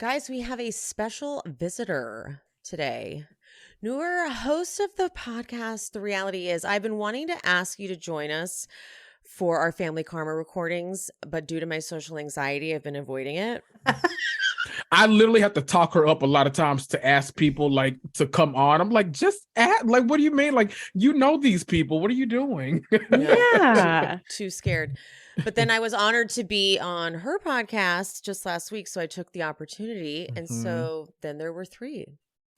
Guys, we have a special visitor today. Noor, host of the podcast, The Reality Is. I've been wanting to ask you to join us for our family karma recordings, but due to my social anxiety, I've been avoiding it. I literally have to talk her up a lot of times to ask people like to come on. I'm like, just ask, like, what do you mean? Like, you know these people. What are you doing? Yeah. Too scared. But then I was honored to be on her podcast just last week, so I took the opportunity. And so then there were three.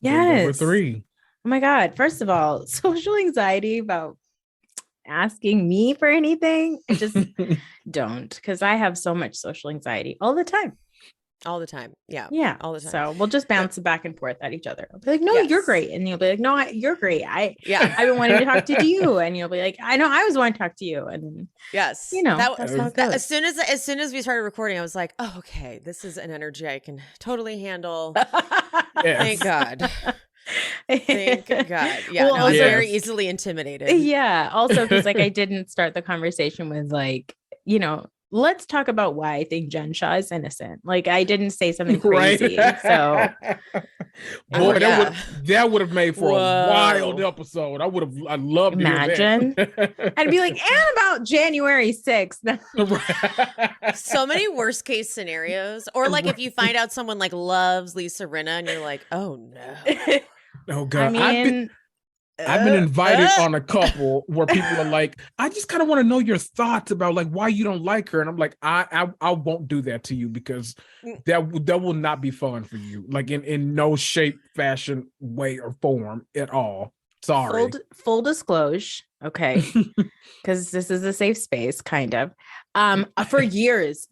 Yes. There were three. Oh my God. First of all, social anxiety about asking me for anything, I just don't, because I have so much social anxiety all the time. All the time. Yeah. Yeah. All the time. So we'll just bounce it back and forth at each other. I'll be like, no, Yes. you're great. And you'll be like, no, you're great. I've Yeah. been wanting to talk to you. And you'll be like, I know I was wanting to talk to you. And Yes. you know, That- that's how it that- goes. as soon as we started recording, I was like, oh, okay, this is an energy I can totally handle. Yes. Thank God. Thank God. Yeah. Well, no, I was also- very easily intimidated. Yeah. Also, because like I didn't start the conversation with like, you know, let's talk about why I think Jen Shah is innocent. Like I didn't say something crazy. So boy, Yeah. that would have made for Whoa. a wild episode. I'd love to Imagine. hear that. I'd be like, and about January 6th. So many worst case scenarios. Or like if you find out someone like loves Lisa Rinna and you're like, oh no. Oh God. I I've been invited on a couple where people are like, I just kind of want to know your thoughts about like why you don't like her. And I'm like, I won't do that to you because that will not be fun for you. Like in no shape, fashion, way, or form at all. Sorry. full disclosure. Okay. Because this is a safe space, kind of. For years,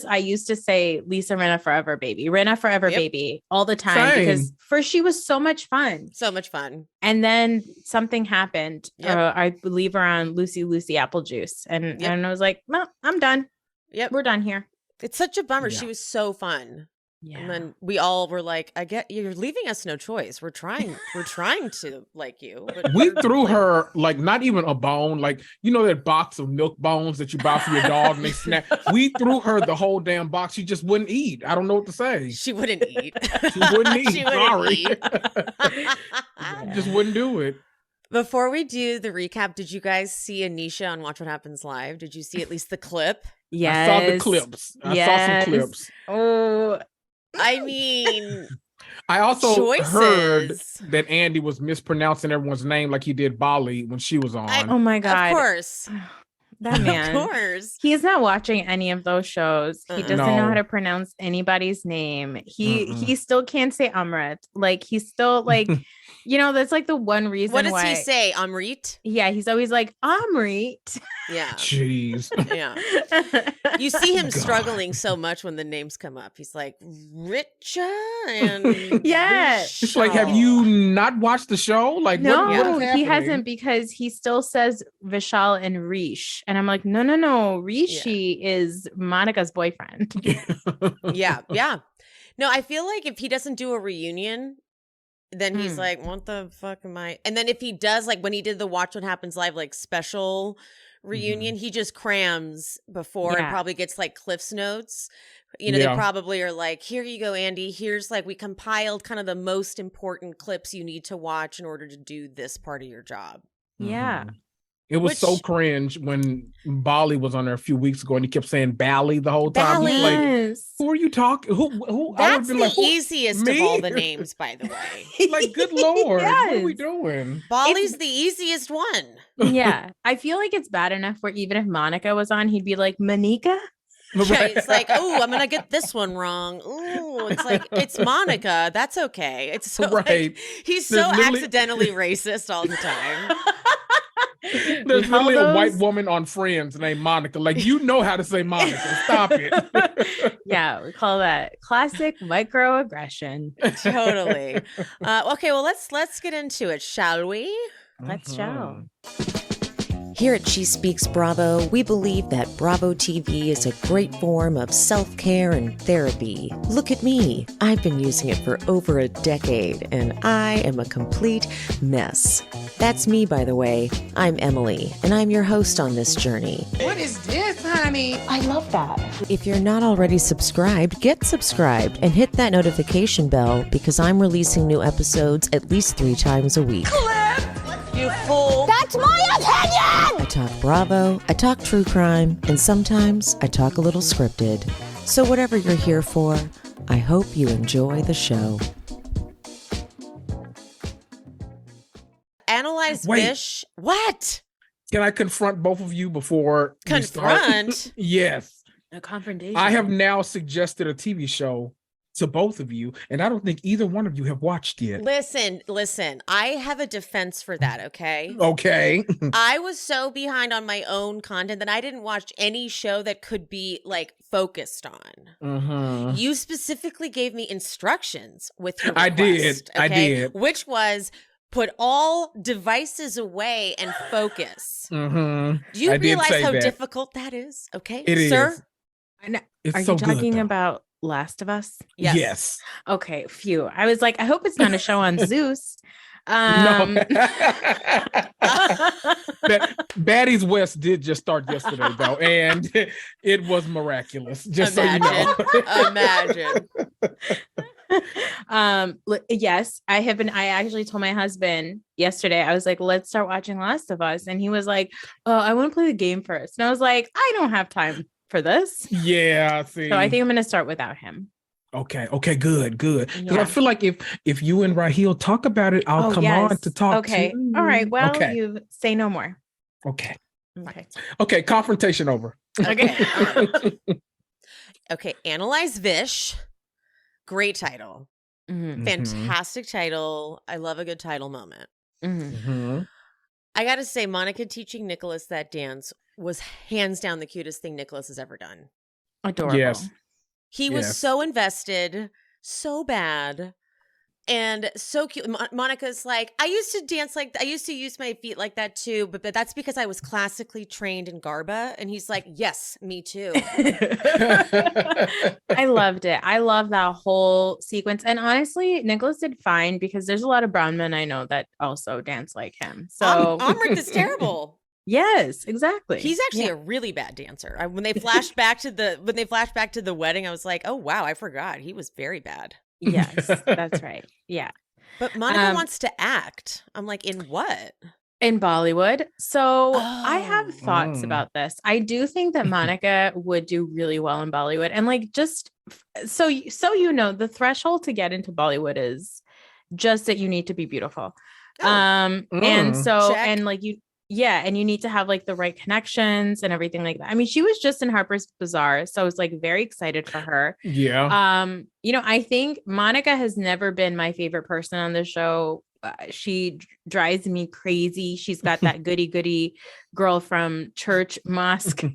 I used to say Lisa Rinna forever baby, Rinna forever Yep. baby all the time. Same. Because first she was so much fun. So much fun. And then something happened, Yep. I believe around Lucy Apple Juice. And Yep. I was like, well, I'm done. Yep. We're done here. It's such a bummer. Yeah. She was so fun. Yeah. And then we all were like, I get you're leaving us no choice. We're trying to like you. But We we're threw like- her like not even a bone, like you know that box of milk bones that you buy for your dog and they snap. We threw her the whole damn box. She just wouldn't eat. I don't know what to say. She wouldn't eat. She wouldn't eat. She wouldn't Sorry. eat. Just wouldn't do it. Before we do the recap, did you guys see Anisha on Watch What Happens Live? Did you see at least the clip? Yes. I saw the clips. I saw some clips. Oh, I mean, I also heard choices. that Andy was mispronouncing everyone's name like he did Bali when she was on. oh my God. Of course. That man. Of course. He is not watching any of those shows. He doesn't know No. how to pronounce anybody's name. He still can't say Amrit. Like he's still like, you know, that's like the one reason What does why. he say? Amrit? Yeah, he's always like Amrit. Yeah. Jeez. Yeah. You see him God. struggling so much when the names come up. He's like, Richa and Yeah. It's like, have you not watched the show? Like, No, what is he happening? hasn't because he still says Vishal and Rish. And I'm like, no. Rishi is Monica's boyfriend. Yeah. Yeah. No, I feel like if he doesn't do a reunion, then he's Hmm. like, what the fuck am I? And then if he does, like when he did the Watch What Happens Live, like special reunion, he just crams before and Yeah. probably gets like Cliff's notes. You know, Yeah. they probably are like, here you go, Andy. Here's like, we compiled kind of the most important clips you need to watch in order to do this part of your job. Yeah. Mhm. It was so Which- cringe when Bali was on there a few weeks ago and he kept saying Bally the whole time. He's like, Yes. who are you talking? Who? I would've That's been the like, who- easiest of me? all the names, by the way. Like, good Lord. What are we Yes. doing? Bali's the easiest one. Yeah. I feel like it's bad enough where even if Monica was on, he'd be like, Monica? Yeah, it's like, oh, I'm gonna get this one wrong. Ooh, it's like it's Monica. That's okay. It's so like, Right. he's There's so literally- accidentally racist all the time. There's We call literally a white those- woman on Friends named Monica. Like, you know how to say Monica. Stop it. Yeah, we call that classic microaggression. Totally. Okay, well let's get into it, shall we? Let's show. Here at She Speaks Bravo, we believe that Bravo TV is a great form of self-care and therapy. Look at me. I've been using it for over a decade, and I am a complete mess. That's me, by the way. I'm Emily, and I'm your host on this journey. What is this, honey? I love that. If you're not already subscribed, get subscribed and hit that notification bell because I'm releasing new episodes at least 3 times a week. You fool. That's my opinion! I talk Bravo, I talk true crime, and sometimes I talk a little scripted. So whatever you're here for, I hope you enjoy the show. Analyze Vish. What? Can I confront both of you before we start? Confront? Yes. A confrontation. I have now suggested a TV show to both of you, and I don't think either one of you have watched yet. Listen. I have a defense for that, okay? Okay. I was so behind on my own content that I didn't watch any show that could be like focused on. Mm-hmm. You specifically gave me instructions with your request, I did. Which was put all devices away and focus. Mm-hmm. Do you realize how that. difficult that is? Okay, It sir? is. Are so you talking good, about Last of Us? Yes. Okay, phew. I was like, I hope it's not a show on Zeus. No. Baddies West did just start yesterday, though, and it was miraculous. Just Imagine. so you know. Imagine. Yes, I actually told my husband yesterday, I was like, let's start watching Last of Us. And he was like, oh, I want to play the game first. And I was like, I don't have time for this. Yeah, see. So I think I'm going to start without him. Okay, good. Because Yeah. I feel like if you and Raheel talk about it, I'll come on to talk. Okay. Too. All right. Well, okay. you say no more. Okay. Okay. Confrontation over. Okay. Okay. Analyze Vish. Great title. Mm-hmm. Fantastic title. I love a good title moment. Mm-hmm. I gotta say, Monica teaching Nicholas that dance was hands down the cutest thing Nicholas has ever done. Adorable. Yes. He was so invested, so bad, and so cute. Monica's like, I used to dance like, I used to use my feet like that too, but that's because I was classically trained in Garba. And he's like, yes, me too. I loved it. I love that whole sequence. And honestly, Nicholas did fine because there's a lot of brown men I know that also dance like him. So Amrit is terrible. Yes, exactly. He's actually a really bad dancer. When they flashed back to the wedding, I was like, oh wow, I forgot. He was very bad. Yes, that's right. Yeah. But Monica wants to act. I'm like, in what? In Bollywood. So I have thoughts about this. I do think that Monica would do really well in Bollywood. And like, just so you know, the threshold to get into Bollywood is just that you need to be beautiful. And so, check. and like and you need to have like the right connections and everything like that. I mean, she was just in Harper's Bazaar, so I was like very excited for her. Yeah. You know, I think Monica has never been my favorite person on the show. She drives me crazy. She's got that goody girl from church, mosque,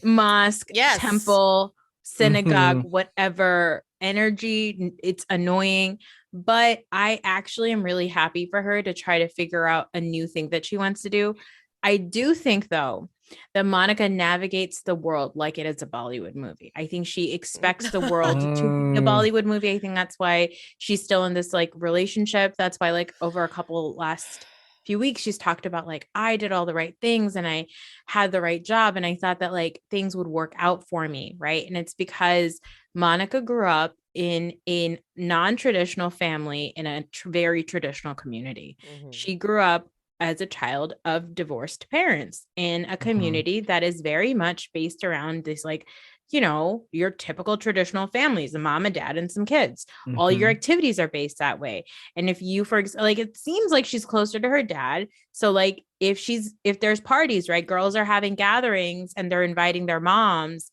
Yes. temple, synagogue, whatever energy. It's annoying. But I actually am really happy for her to try to figure out a new thing that she wants to do. I do think, though, that Monica navigates the world like it is a Bollywood movie. I think she expects the world to be a Bollywood movie. I think that's why she's still in this like relationship. That's why like over a couple last few weeks, she's talked about like, I did all the right things and I had the right job. And I thought that like things would work out for me. Right. And it's because Monica grew up in a non-traditional family in a very traditional community. She grew up as a child of divorced parents in a community that is very much based around this, like, you know, your typical traditional families, a mom and dad and some kids. All your activities are based that way. And if you, for example, like, it seems like she's closer to her dad. So like if there's parties, right, girls are having gatherings and they're inviting their moms.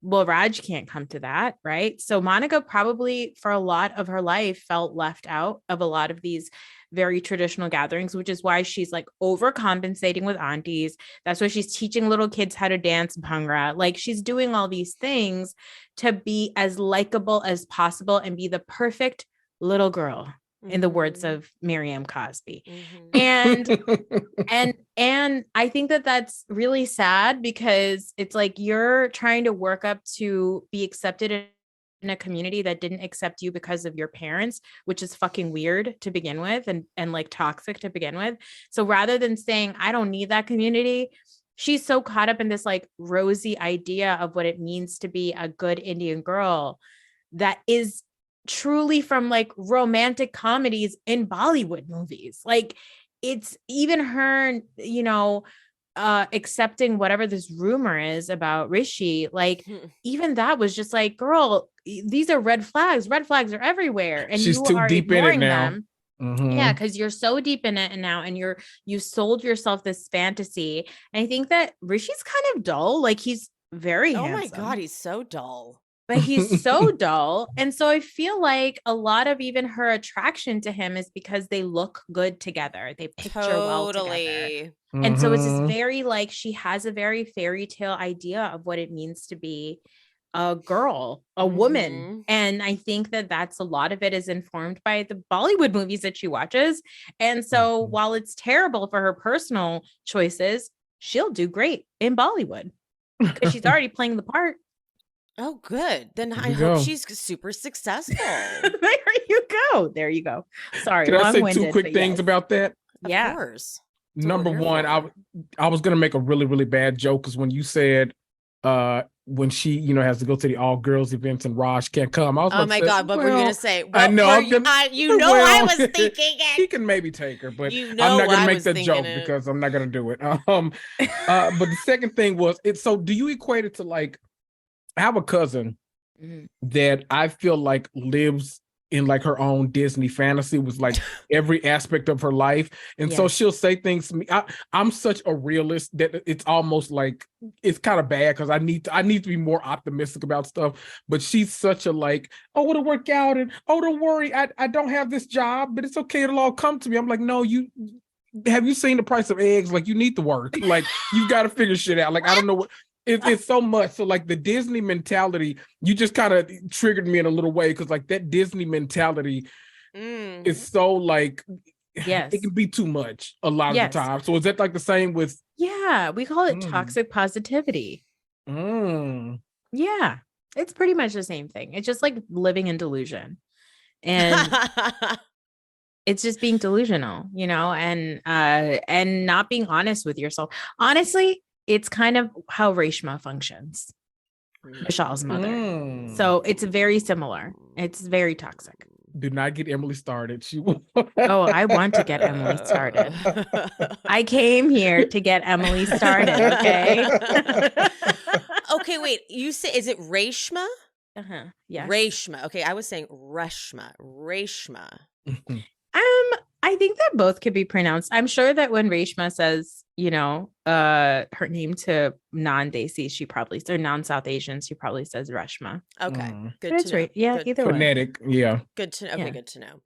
Well, Raj can't come to that, right? So Monica probably for a lot of her life felt left out of a lot of these very traditional gatherings, which is why she's like overcompensating with aunties. That's why she's teaching little kids how to dance bhangra. Like she's doing all these things to be as likable as possible and be the perfect little girl, in the words of Miriam Cosby. And I think that that's really sad because it's like you're trying to work up to be accepted in a community that didn't accept you because of your parents, which is fucking weird to begin with and like toxic to begin with. So rather than saying, I don't need that community, she's so caught up in this like rosy idea of what it means to be a good Indian girl that is truly from like romantic comedies in Bollywood movies. Like it's even her, you know, accepting whatever this rumor is about Rishi, like even that was just like, girl, these are red flags. Red flags are everywhere, and she's you too are deep in it ignoring now. them. Mm-hmm. Yeah, because you're so deep in it, and now, and you sold yourself this fantasy. And I think that Rishi's kind of dull. Like he's very Oh handsome. my God, he's so dull. But he's so dull. And so I feel like a lot of even her attraction to him is because they look good together. They picture well together. Mm-hmm. And so it's just very like she has a very fairy tale idea of what it means to be a girl, a woman. And I think that that's a lot of it is informed by the Bollywood movies that she watches. And so while it's terrible for her personal choices, she'll do great in Bollywood because she's already playing the part. Oh, good. Then I hope she's super successful. There you go. Sorry. Can I say two quick things about that? Yeah. Of course. Number one, I was going to make a really, really bad joke because when you said when she, you know, has to go to the all girls events and Raj can't come. I was oh my God, what were you going to say? I know. I was thinking it. He can maybe take her, but you know I'm not going to make that joke it. because I'm not going to do it. But the second thing was, so do you equate it to like, I have a cousin that I feel like lives in like her own Disney fantasy with like every aspect of her life. And so she'll say things to me. I'm such a realist that it's almost like it's kind of bad because I need to be more optimistic about stuff. But she's such a like, oh, it'll work out, and oh, don't worry, I don't have this job, but it's okay, it'll all come to me. I'm like, no, have you seen the price of eggs? Like you need to work. Like you've got to figure shit out. Like I don't know what. It's so much. So like the Disney mentality, you just kind of triggered me in a little way because like that Disney mentality is so like, it can be too much a lot of the time. So is that like the same with? Yeah, we call it toxic positivity. Yeah, it's pretty much the same thing. It's just like living in delusion, and it's just being delusional, you know, and not being honest with yourself. Honestly, it's kind of how Reshma functions, Vishal's mother. So it's very similar. It's very toxic. Do not get Emily started. She will. Oh, I want to get Emily started. I came here to get Emily started. Okay. Okay, wait. You say, is it Reshma? Yes. Reshma. Okay, I was saying Reshma. I think that both could be pronounced. I'm sure that when Reshma says, you know, her name to non-Desis, she probably, or non-South Asians, she probably says Reshma. Okay, good That's to know. right. Yeah, good. Either Phonetic, way. yeah. Good to know. Okay, good to know.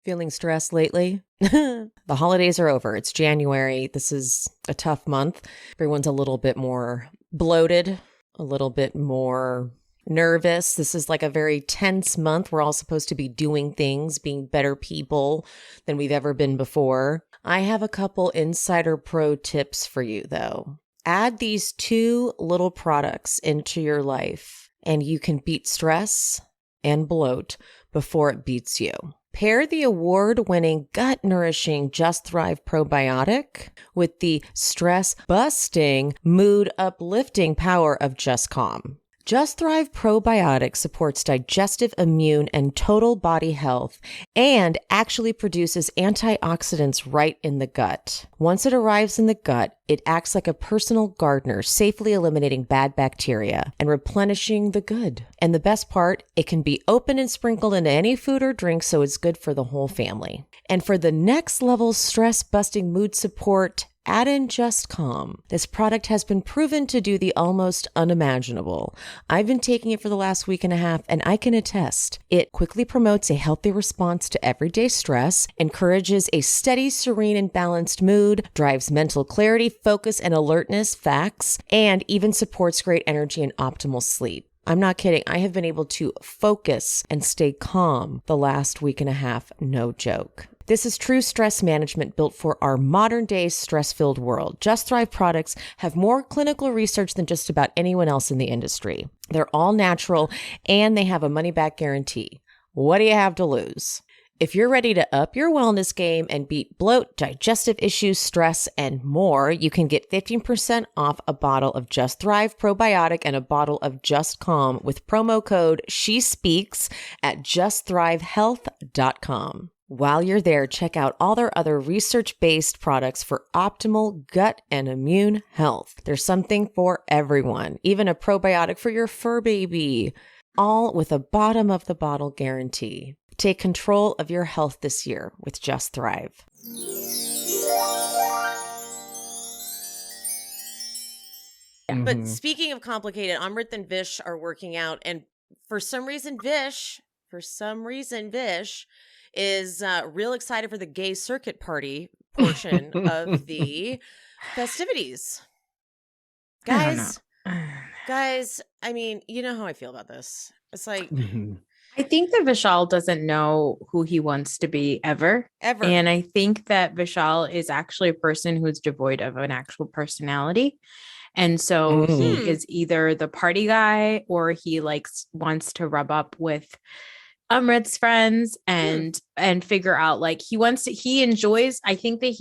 Feeling stressed lately? The holidays are over. It's January. This is a tough month. Everyone's a little bit more bloated, a little bit more nervous. This is like a very tense month. We're all supposed to be doing things, being better people than we've ever been before. I have a couple insider pro tips for you, though. Add these 2 little products into your life, and you can beat stress and bloat before it beats you. Pair the award-winning gut-nourishing Just Thrive probiotic with the stress-busting, mood-uplifting power of Just Calm. Just Thrive probiotic supports digestive, immune, and total body health and actually produces antioxidants right in the gut. Once it arrives in the gut, it acts like a personal gardener, safely eliminating bad bacteria and replenishing the good. And the best part, it can be opened and sprinkled into any food or drink, so it's good for the whole family. And for the next level stress-busting mood support, add in Just Calm. This product has been proven to do the almost unimaginable. I've been taking it for the last week and a half, and I can attest. It quickly promotes a healthy response to everyday stress, encourages a steady, serene, and balanced mood, drives mental clarity, focus, and alertness, facts, and even supports great energy and optimal sleep. I'm not kidding. I have been able to focus and stay calm the last week and a half. No joke. This is true stress management built for our modern day stress-filled world. Just Thrive products have more clinical research than just about anyone else in the industry. They're all natural and they have a money-back guarantee. What do you have to lose? If you're ready to up your wellness game and beat bloat, digestive issues, stress, and more, you can get 15% off a bottle of Just Thrive Probiotic and a bottle of Just Calm with promo code SHESPEAKS at justthrivehealth.com. While you're there, check out all their other research-based products for optimal gut and immune health. There's something for everyone, even a probiotic for your fur baby, all with a bottom-of-the-bottle guarantee. Take control of your health this year with Just Thrive. But speaking of complicated, Amrit and Vish are working out, and for some reason, Vish is real excited for the gay circuit party portion of the festivities. Guys, I mean, you know how I feel about this. It's like... I think that Vishal doesn't know who he wants to be ever. And I think that Vishal is actually a person who's devoid of an actual personality. And so he is either the party guy or he wants to rub up with Amrit's friends and figure out he enjoys. I think that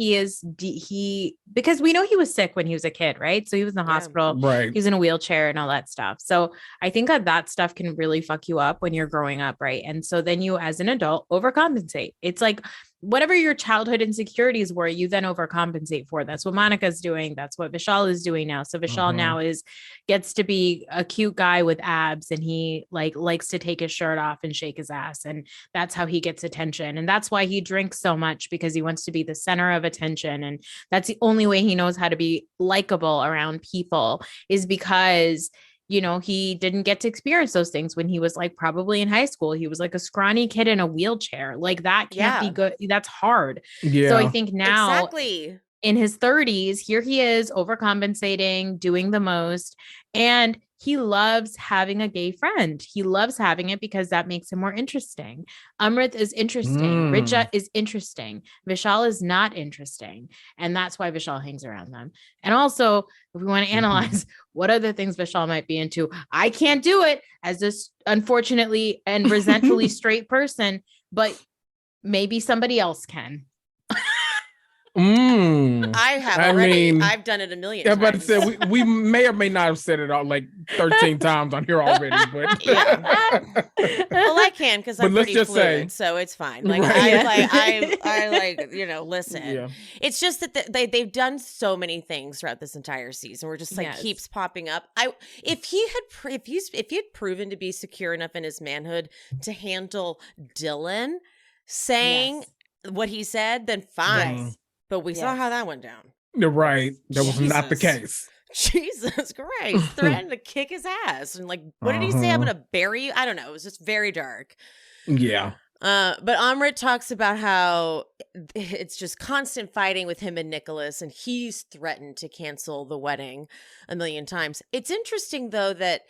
because we know he was sick when he was a kid, right? So he was in the hospital, right? He was in a wheelchair and all that stuff. So I think that stuff can really fuck you up when you're growing up, right? And so then you, as an adult, overcompensate. It's like whatever your childhood insecurities were, you then overcompensate for. That's what Monica's doing. That's what Vishal is doing now. So Vishal now gets to be a cute guy with abs, and he likes to take his shirt off and shake his ass, and that's how he gets attention. And that's why he drinks so much, because he wants to be the center of attention. And that's the only way he knows how to be likable around people, is because he didn't get to experience those things when he was probably in high school. He was a scrawny kid in a wheelchair. That can't be good. That's hard. Yeah. So I think now exactly in his 30s, here he is overcompensating, doing the most. And he loves having a gay friend. He loves having it because that makes him more interesting. Amrit is interesting. Richa is interesting. Vishal is not interesting. And that's why Vishal hangs around them. And also, if we want to analyze what other things Vishal might be into, I can't do it as this unfortunately and resentfully straight person, but maybe somebody else can. I have already. I've done it a million times. But we may or may not have said it all 13 times on here already. But well, I can because I'm pretty fluent, so it's fine. Listen. Yeah. It's just that they've done so many things throughout this entire season. We're just keeps popping up. If he had proven to be secure enough in his manhood to handle Dylan saying what he said, then fine. Yes. But we saw how that went down. You're right. That was not the case. Jesus Christ. Threatened to kick his ass. And what did he say? I'm going to bury you? I don't know. It was just very dark. Yeah. But Amrit talks about how it's just constant fighting with him and Nicholas, and he's threatened to cancel the wedding a million times. It's interesting, though, that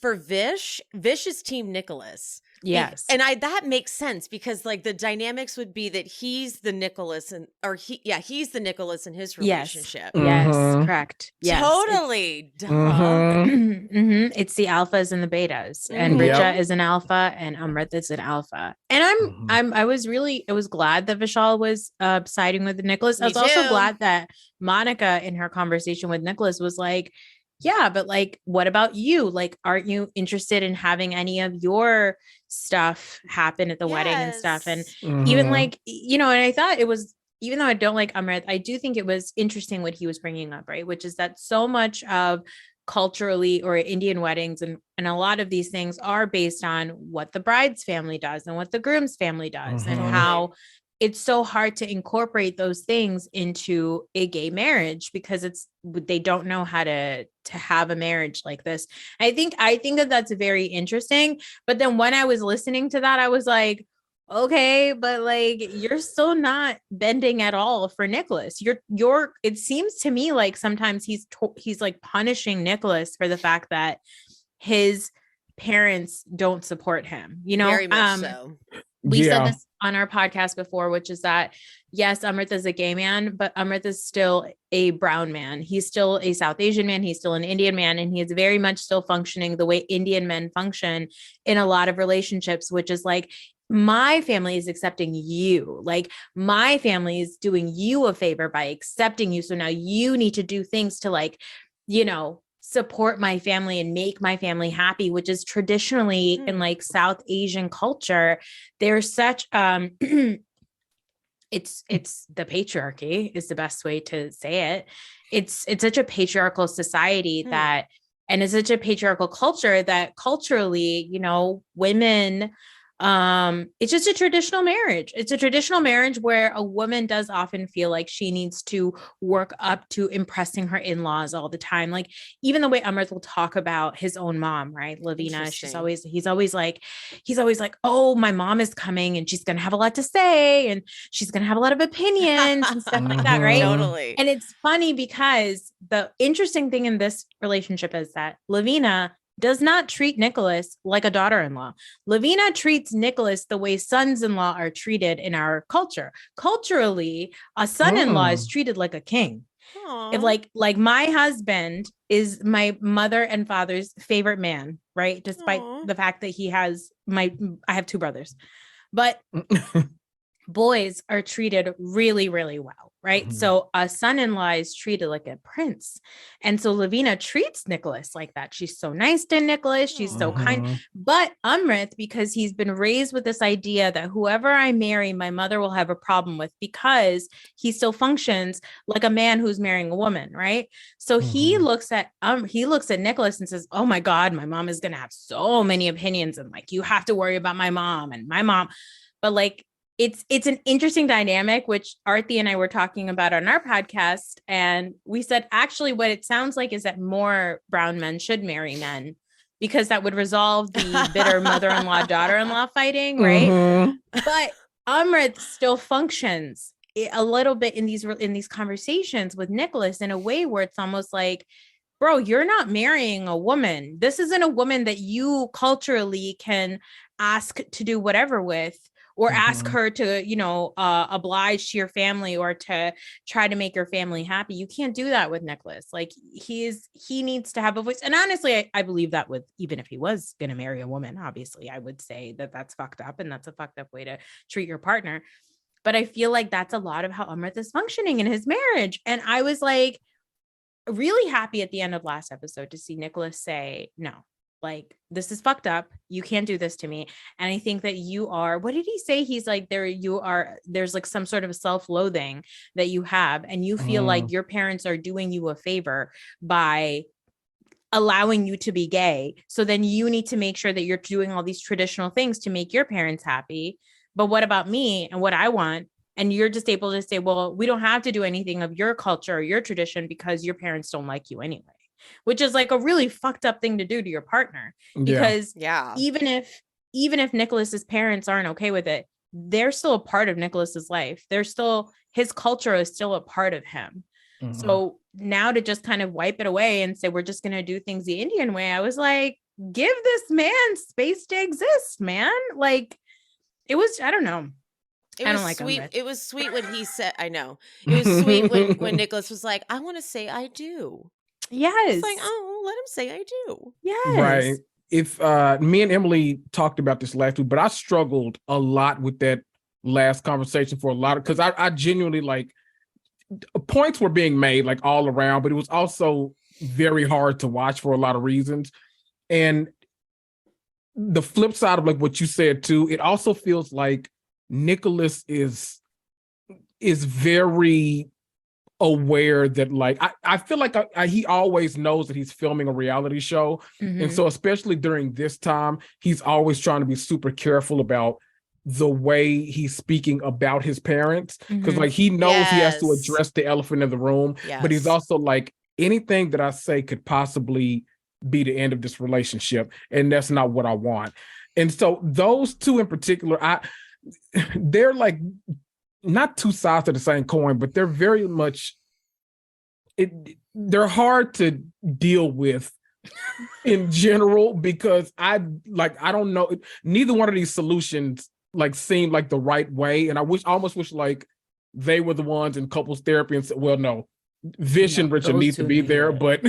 for Vish is team Nicholas. Yes. And that makes sense because the dynamics would be that he's the Nicholas he's the Nicholas in his relationship. Yes, correct. Yes. Totally dumb. It's the alphas and the betas. And Richa is an alpha and Amrit is an alpha. And I was glad that Vishal was siding with Nicholas. I was also glad that Monica in her conversation with Nicholas was yeah, but what about you? Aren't you interested in having any of your stuff happen at the wedding and stuff? And even and I thought it was, even though I don't like Amrit, I do think it was interesting what he was bringing up, right? Which is that so much of culturally or Indian weddings and a lot of these things are based on what the bride's family does and what the groom's family does and how it's so hard to incorporate those things into a gay marriage because they don't know how to have a marriage like this. I think that that's very interesting. But then when I was listening to that, I was like, okay, but you're still not bending at all for Nicholas. It seems to me like sometimes he's punishing Nicholas for the fact that his parents don't support him, Very much so. We said this on our podcast before, which is that yes, Amrit is a gay man, but Amrit is still a brown man. He's still a South Asian man. He's still an Indian man. And he is very much still functioning the way Indian men function in a lot of relationships, which is like, my family is accepting you. Like my family is doing you a favor by accepting you. So now you need to do things to like, you know, support my family and make my family happy, which is traditionally in like South Asian culture, there's such it's the patriarchy is the best way to say it. It's such a patriarchal society that, and it's such a patriarchal culture that culturally, you know, women, it's just a traditional marriage. It's a traditional marriage where a woman does often feel like she needs to work up to impressing her in-laws all the time. Like even the way Amrit will talk about his own mom, right? Lavina, he's always like, oh, my mom is coming and she's going to have a lot to say and she's going to have a lot of opinions and stuff like that. Right. Totally. And it's funny because the interesting thing in this relationship is that Lavina does not treat Nicholas like a daughter-in-law. Lavina treats Nicholas the way sons-in-law are treated in our culture. Culturally, a son-in-law is treated like a king. If like my husband is my mother and father's favorite man, right? Despite the fact that I have two brothers, but boys are treated really, really well, right? So a son-in-law is treated like a prince. And so Lavina treats Nicholas like that. She's so nice to Nicholas. She's so kind. But Amrit, because he's been raised with this idea that whoever I marry, my mother will have a problem with because he still functions like a man who's marrying a woman, right? So he looks at Nicholas and says, oh my God, my mom is going to have so many opinions. And like, you have to worry about my mom and my mom. But like, it's an interesting dynamic, which Arti and I were talking about on our podcast. And we said, actually, what it sounds like is that more brown men should marry men because that would resolve the bitter mother-in-law, daughter-in-law fighting, right? But Amrit still functions a little bit in these conversations with Nicholas in a way where it's almost like, bro, you're not marrying a woman. This isn't a woman that you culturally can ask to do whatever with. Or ask her to, you know, oblige to your family or to try to make your family happy. You can't do that with Nicholas. Like he needs to have a voice. And honestly, I believe that with, even if he was going to marry a woman, obviously I would say that that's fucked up and that's a fucked up way to treat your partner. But I feel like that's a lot of how Amrit is functioning in his marriage. And I was like really happy at the end of last episode to see Nicholas say, no. Like, this is fucked up. You can't do this to me. And I think that you are, what did he say? He's like, there's like some sort of self-loathing that you have. And you feel like your parents are doing you a favor by allowing you to be gay. So then you need to make sure that you're doing all these traditional things to make your parents happy. But what about me and what I want? And you're just able to say, well, we don't have to do anything of your culture or your tradition because your parents don't like you anyway. Which is like a really fucked up thing to do to your partner, because even if Nicholas's parents aren't okay with it, they're still a part of Nicholas's life. His culture is still a part of him. So now to just kind of wipe it away and say, we're just going to do things the Indian way. I was like, give this man space to exist, man. Like it was, I don't know. It was sweet. It was sweet when he said, I know. It was sweet when Nicholas was like, I want to say I do. Yes. It's like, oh, let him say I do. Yes. Right. If me and Emily talked about this last week, but I struggled a lot with that last conversation for a lot of, because I genuinely like points were being made like all around, but it was also very hard to watch for a lot of reasons. And the flip side of like what you said too, it also feels like Nicholas is very aware that like I feel like he always knows that he's filming a reality show, and so especially during this time he's always trying to be super careful about the way he's speaking about his parents, because like he knows he has to address the elephant in the room, but he's also like, anything that I say could possibly be the end of this relationship, and that's not what I want. And so those two in particular, they're like not two sides of the same coin, but they're very much, they're hard to deal with in general, because I don't know, neither one of these solutions like seem like the right way. And I almost wish like they were the ones in couples therapy and said, well, no, Vish and Richa need to be there, but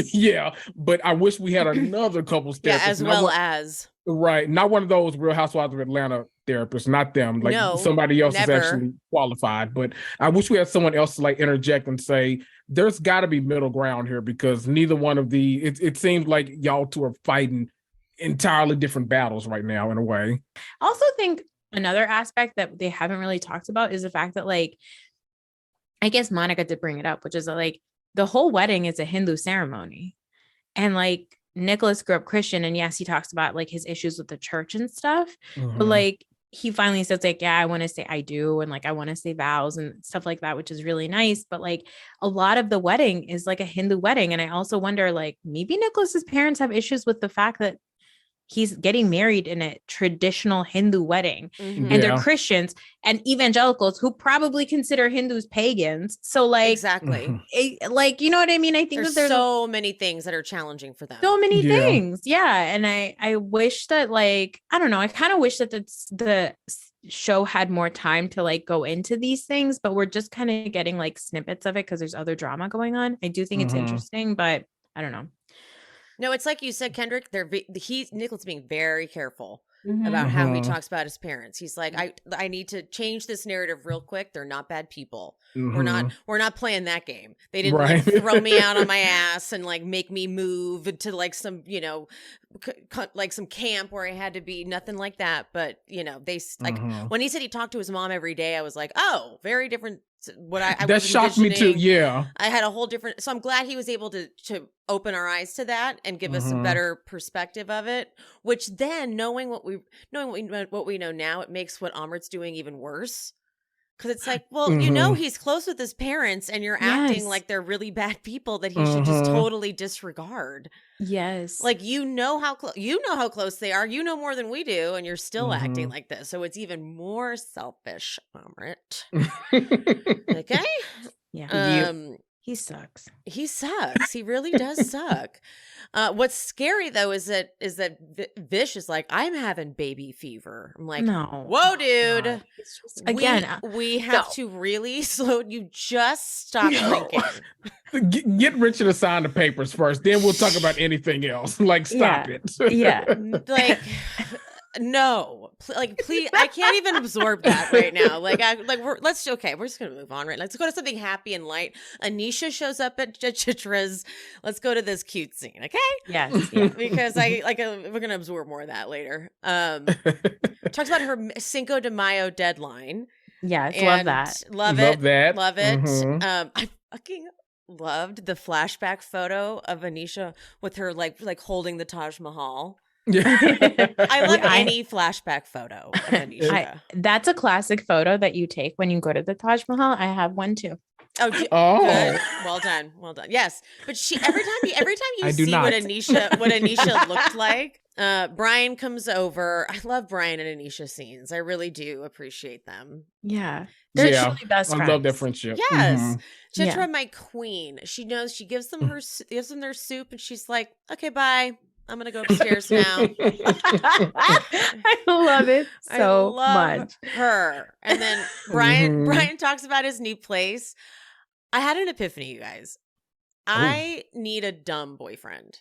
but I wish we had another couples therapist. As well as. Right. Not one of those Real Housewives of Atlanta therapists, not them. Like somebody else is actually qualified. But I wish we had someone else to like interject and say, there's got to be middle ground here, because neither one of it seems like y'all two are fighting entirely different battles right now in a way. I also think another aspect that they haven't really talked about is the fact that, like, I guess Monica did bring it up, which is that, like, the whole wedding is a Hindu ceremony. And like Nicholas grew up Christian, and yes, he talks about like his issues with the church and stuff, but like he finally says like, yeah, I want to say I do, and like I want to say vows and stuff like that, which is really nice. But like a lot of the wedding is like a Hindu wedding. And I also wonder, like, maybe Nicholas's parents have issues with the fact that he's getting married in a traditional Hindu wedding, and they're Christians and evangelicals who probably consider Hindus pagans. So like, exactly. Like, you know what I mean? I think there's that so many things that are challenging for them. So many things. Yeah. And I wish that, like, I don't know. I kind of wish that the show had more time to like go into these things, but we're just kind of getting like snippets of it because there's other drama going on. I do think it's interesting, but I don't know. No, it's like you said, Kendrick. Nicholas being very careful about how he talks about his parents. He's like, I need to change this narrative real quick. They're not bad people. We're not playing that game. They didn't like throw me out on my ass and like make me move to like some, you know, like some camp where I had to be. Nothing like that. But you know, they like when he said he talked to his mom every day, I was like, oh, very different. What I that shocked me too. Yeah, I had a whole different. So I'm glad he was able to open our eyes to that and give us a better perspective of it. Which then, knowing what we know now, it makes what Amrit's doing even worse. Because it's like, well, you know, he's close with his parents, and you're acting like they're really bad people that he should just totally disregard. Yes, like you know how close they are. You know more than we do, and you're still acting like this. So it's even more selfish, Amrit. Okay, yeah. He sucks. He sucks. He really does suck. What's scary though is that Vish is like, I'm having baby fever. I'm like, no, whoa, dude. Again, we have to really slow. You just stop drinking. Get Richard to sign the papers first, then we'll talk about anything else. Like, stop it. Yeah, like. No, like, please, I can't even absorb that right now. We're just gonna move on, right? Let's go to something happy and light. Anisha shows up at Chitra's. Let's go to this cute scene, okay? Yes, because we're gonna absorb more of that later. Talks about her Cinco de Mayo deadline. Yes, love that. Love it. I fucking loved the flashback photo of Anisha with her like holding the Taj Mahal. Yeah. I love any flashback photo of Anisha. That's a classic photo that you take when you go to the Taj Mahal. I have one too. Oh, good. Well done. Yes, but every time you see what Anisha looked like. Brian comes over. I love Brian and Anisha scenes. I really do appreciate them. Yeah. They're truly best friends. I love their friendship. Yes. Chitra, my queen. She knows, she gives them their soup, and she's like, okay, bye. I'm going to go upstairs now. I love it so much. Her. And then Brian talks about his new place. I had an epiphany, you guys. I need a dumb boyfriend.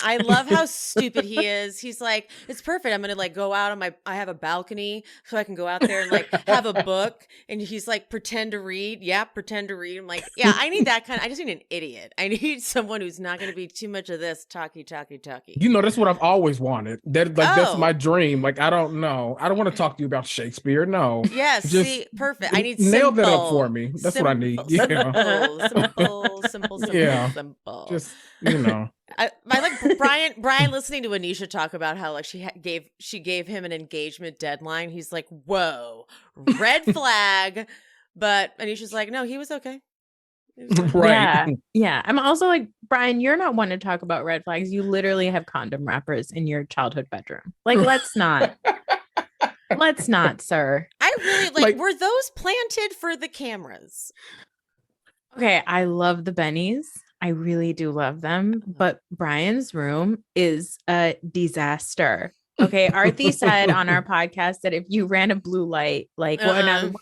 I love how stupid he is. He's like, it's perfect. I'm going to like go out on I have a balcony so I can go out there and like have a book. And he's like, pretend to read. Yeah, pretend to read. I'm like, yeah, I need that I just need an idiot. I need someone who's not going to be too much of this talky. You know, that's what I've always wanted. That's my dream. Like, I don't know. I don't want to talk to you about Shakespeare. No. Yes. See, perfect. I need nail that up for me. That's what I need. Simple. Just, you know. I like Brian listening to Anisha talk about how like she gave him an engagement deadline. He's like, whoa, red flag. But Anisha's like, no, he was okay. Right. Yeah. I'm also like, Brian, you're not one to talk about red flags. You literally have condom wrappers in your childhood bedroom. Like, let's not, sir. I really like, were those planted for the cameras? Okay. I love the bennies. I really do love them, but Brian's room is a disaster. Okay, Arthi said on our podcast that if you ran a blue light, like what are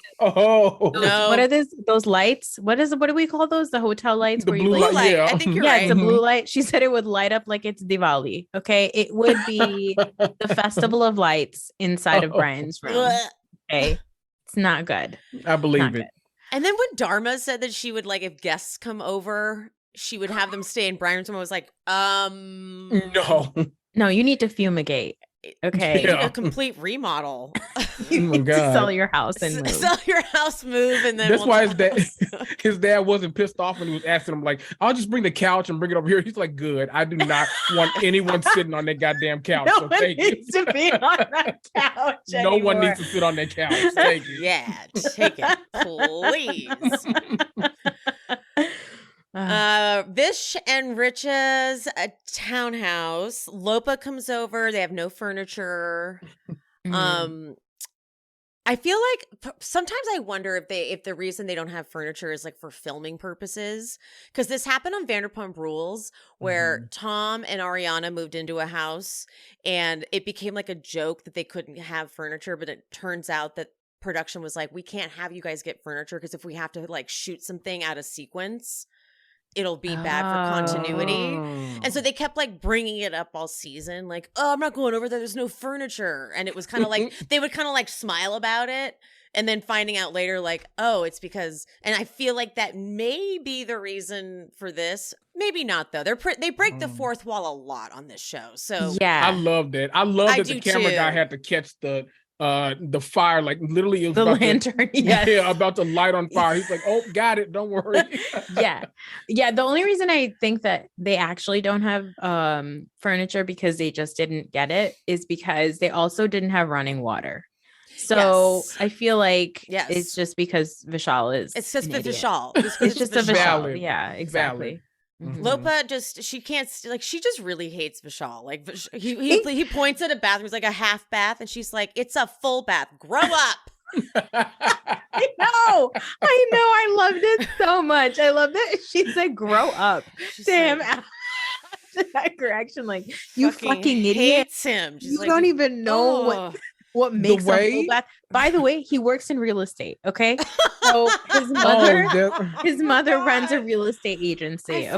those lights? What do we call those? The hotel lights The where blue you like, light, yeah. I think you're yeah, right. it's a blue light. She said it would light up like it's Diwali. Okay, it would be the festival of lights inside of Brian's room. Okay, it's not good. I believe Not it. good. And then when Dharma said that she would, like, if guests come over, she would have them stay in Brian's room, I was like, No, you need to fumigate. Okay. a complete remodel. You need to sell your house and move. Sell your house, move, and then that's why his dad wasn't pissed off when he was asking him, like, I'll just bring the couch and bring it over here. He's like, good. I do not want anyone sitting on that goddamn couch. No so one thank needs you. to be on that couch. No one needs to sit on that couch. Thank you. Yeah, take it, please. Vish and Richa's townhouse. Lopa comes over. They have no furniture. I feel like sometimes I wonder if the reason they don't have furniture is like for filming purposes, because this happened on Vanderpump Rules where Tom and Ariana moved into a house and it became like a joke that they couldn't have furniture, but it turns out that production was like, we can't have you guys get furniture because if we have to like shoot something out of sequence, it'll be bad for continuity. And so they kept like bringing it up all season, like, oh, I'm not going over there, there's no furniture. And it was kind of like they would kind of like smile about it and then finding out later like, oh, it's because, and I feel like that may be the reason for this. Maybe not though. They break the fourth wall a lot on this show. So yeah, I love that. I love that the camera guy had to catch the fire, like literally it was the about lantern, yeah, about to light on fire. He's like, oh, got it, don't worry. yeah, the only reason I think that they actually don't have furniture because they just didn't get it is because they also didn't have running water. So I feel like it's just because Vishal is it's just the Vishal. It's just a Vishal. Valid. Yeah, exactly. Lopa she can't, like, she just really hates Vishal. Like he points at a bathroom, it's like a half bath, and she's like, it's a full bath, grow up. I know, I loved it so much. I loved it. She said, grow up. Damn, like, that correction, like, you fucking idiot. Hates him. She's You like, don't even know what makes a full bath. By the way, he works in real estate. Okay, so his mother runs a real estate agency.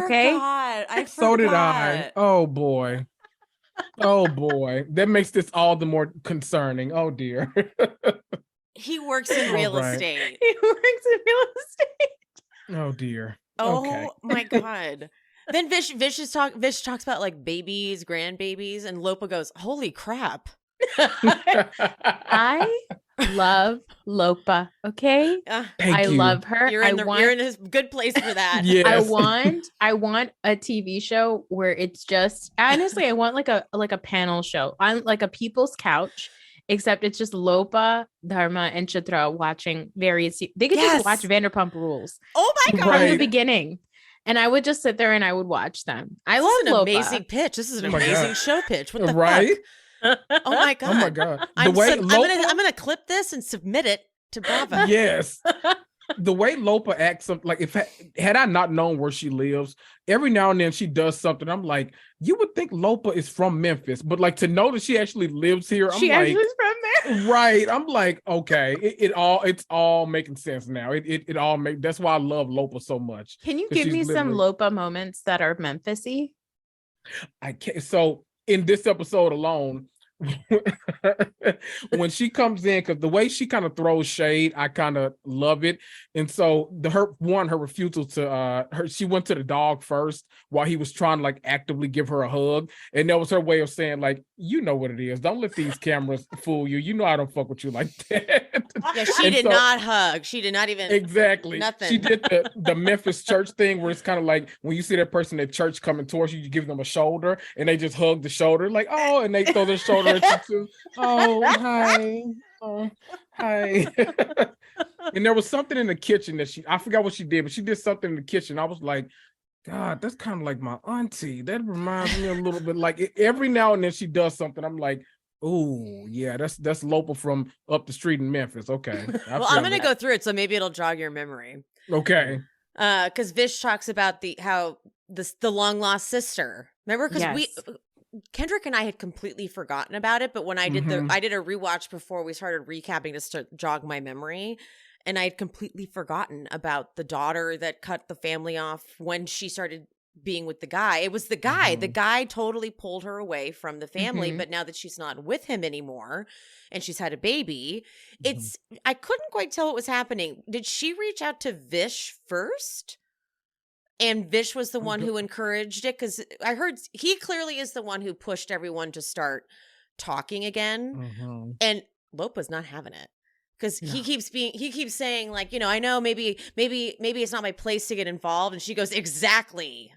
So did I. Oh boy, that makes this all the more concerning. Oh dear. He works in real estate. He works in real estate. Oh dear. Oh my god. Then Vish talks about like babies, grandbabies, and Lopa goes, holy crap. I love Lopa. Okay, I love her. You're in a good place for that. Yes. I want a TV show where it's just, honestly, I want like a panel show on like a people's couch, except it's just Lopa, Dharma, and Chitra watching various. They could just watch Vanderpump Rules. Oh my god! From the beginning. And I would just sit there and I would watch them. I love Lopa. Amazing pitch. This is an amazing show pitch. What the fuck? Oh my god! Oh my god! I'm gonna clip this and submit it to Bravo. Yes. The way Lopa acts, like had I not known where she lives, every now and then she does something. I'm like, you would think Lopa is from Memphis, but like to know that she actually lives here, I'm actually is from there, right? I'm like, okay, it's all making sense now. It all make. That's why I love Lopa so much. Can you give me some Lopa moments that are Memphis-y? I can't. So in this episode alone, when she comes in, because the way she kind of throws shade, I kind of love it. And so her refusal to she went to the dog first while he was trying to like actively give her a hug, and that was her way of saying like, you know what it is, don't let these cameras fool you, you know I don't fuck with you like that. Yeah, she did not hug, she did not even nothing. She did the Memphis church thing where it's kind of like when you see that person at church coming towards you, you give them a shoulder and they just hug the shoulder like, oh, and they throw their shoulder at you too. Oh, hi. Oh, hi. And there was something in the kitchen that I forgot what she did, but she did something in the kitchen. I was like, God, that's kind of like my auntie. That reminds me a little bit like every now and then she does something. I'm like, oh yeah, that's Lopa from up the street in Memphis. Okay. Well, I'm gonna go through it, so maybe it'll jog your memory. Okay. Because Vish talks about the long lost sister. Remember, because Kendrick and I had completely forgotten about it, but when I did I did a rewatch before we started recapping to jog my memory, and I had completely forgotten about the daughter that cut the family off when she started being with the guy. It was the guy. The guy totally pulled her away from the family, but now that she's not with him anymore and she's had a baby, I couldn't quite tell what was happening. Did she reach out to Vish first? And Vish was the one who encouraged it, because I heard he clearly is the one who pushed everyone to start talking again. And Lopa's not having it, because he keeps saying, like, you know, I know maybe it's not my place to get involved. And she goes, exactly.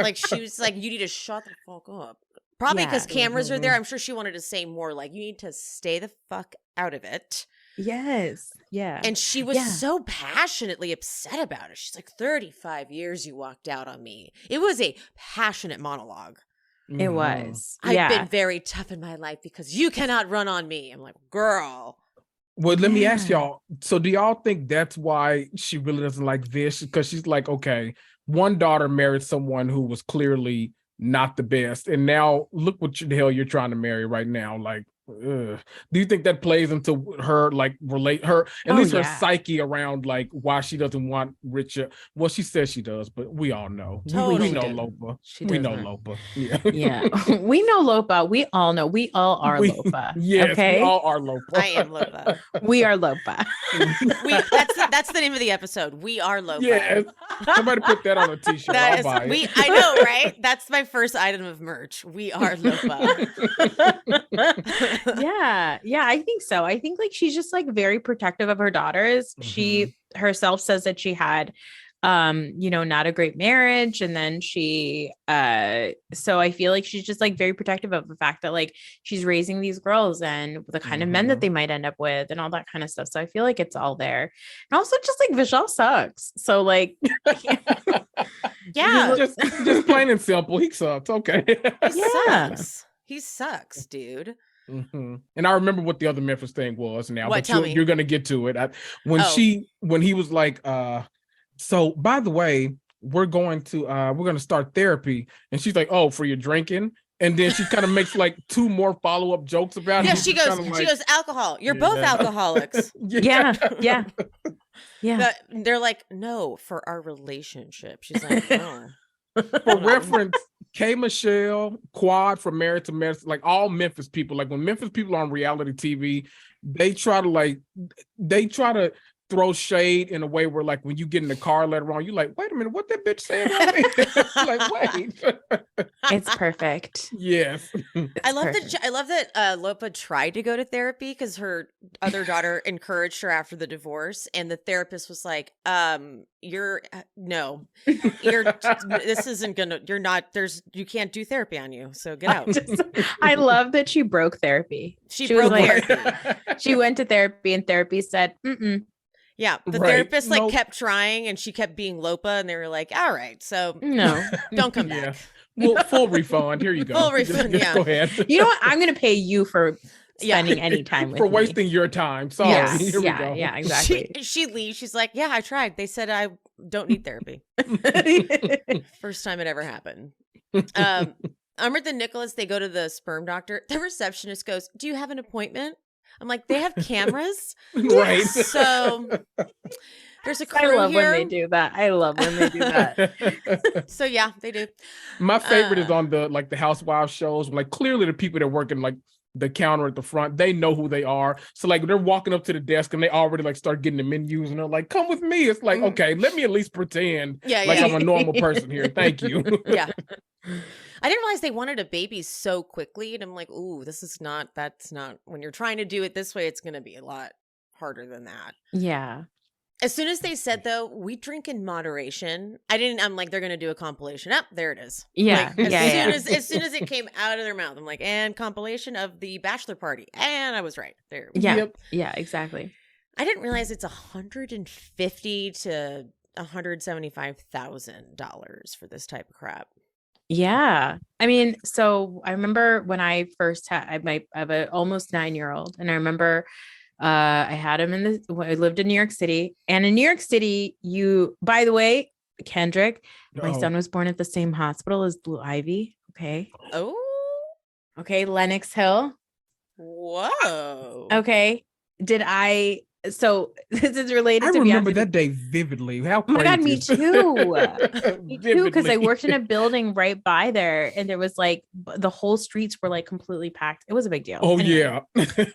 Like, she was like, you need to shut the fuck up. Probably because cameras are there. I'm sure she wanted to say more like, you need to stay the fuck out of it. Yes. Yeah. And she was so passionately upset about it. She's like, 35 years you walked out on me. It was a passionate monologue. It was. I've been very tough in my life because you cannot run on me. I'm like, girl. Well, let me ask y'all. So do y'all think that's why she really doesn't like Vish? Because she's like, okay, one daughter married someone who was clearly not the best. And now look what the hell you're trying to marry right now. Like, do you think that plays into her, like, relate her, at least her psyche around, like, why she doesn't want Richa? Well, she says she does, but we all know. Totally. We know Lopa. We know Lopa. Yeah. We know Lopa. We all know. We all are Lopa. Yes, okay? we all are Lopa. I am Lopa. We are Lopa. That's the name of the episode. We are Lopa. Yes. Somebody put that on a t-shirt. I'll buy it. I know, right? That's my first item of merch. We are Lopa. Yeah, I think so. I think, like, she's just, like, very protective of her daughters. She herself says that she had not a great marriage, and then she so I feel like she's just, like, very protective of the fact that, like, she's raising these girls and the kind of men that they might end up with and all that kind of stuff. So I feel like it's all there. And also, just, like, Vishal sucks, so, like, just plain and simple, he sucks. Okay. He sucks, dude. And I remember what the other Memphis thing was now, but you're gonna get to it. When he was like, so by the way, we're going to start therapy, and she's like, oh, for your drinking, and then she kind of makes like two more follow-up jokes about it. She goes, alcohol. You're both alcoholics. Yeah. They're like, no, for our relationship. She's like, no. For reference, K. Michelle, Quad from Married to Medicine, like all Memphis people, like when Memphis people are on reality TV, they try to throw shade in a way where, like, when you get in the car later on, you're like, wait a minute, what that bitch saying about me? Like, wait. It's perfect. Yes. I love that Lopa tried to go to therapy because her other daughter encouraged her after the divorce, and the therapist was like, you can't do therapy on you, so get out. I love that she broke therapy. She broke therapy. She went to therapy, and therapy said, Yeah, the therapist kept trying, and she kept being Lopa, and they were like, all right, so no, don't come back. Well, full refund. Here you go. Full refund, just go ahead. You know what? I'm going to pay you for spending any time with for me. wasting your time. So yes. Here we go. Yeah, exactly. She leaves. She's like, yeah, I tried. They said I don't need therapy. First time it ever happened. Amrit and Nicholas, they go to the sperm doctor. The receptionist goes, do you have an appointment? I'm like, they have cameras? Right. So there's a crew here. I love when they do that. So yeah, they do. My favorite is on the Housewives shows. Like, clearly the people that work in like the counter at the front, they know who they are. So like they're walking up to the desk and they already like start getting the menus, and they're like, come with me. It's like, okay, let me at least pretend I'm a normal person here. Thank you. Yeah. I didn't realize they wanted a baby so quickly. And I'm like, ooh, that's not, when you're trying to do it this way, it's going to be a lot harder than that. Yeah. As soon as they said, though, we drink in moderation, I'm like, they're going to do a compilation. Oh, there it is. Yeah. Like, as soon as it came out of their mouth, I'm like, and compilation of the bachelor party. And I was right there. Yeah. Yep. Yeah, exactly. I didn't realize it's $150,000 to $175,000 for this type of crap. Yeah. I mean, so I remember when I first had, I have an almost 9-year-old, and I remember I had him I lived in New York City, and in New York City, by the way, Kendrick. My Oh. son was born at the same hospital as Blue Ivy. Okay. Oh, Okay. Lennox Hill. whoa. Okay. So this is related I to remember Beyonce. that day vividly. How Oh my God, me crazy is- too. Me too, because I Vividly. worked in a building right by there, and there was like the whole streets were like completely packed. It was a big deal. Oh Anyway. yeah.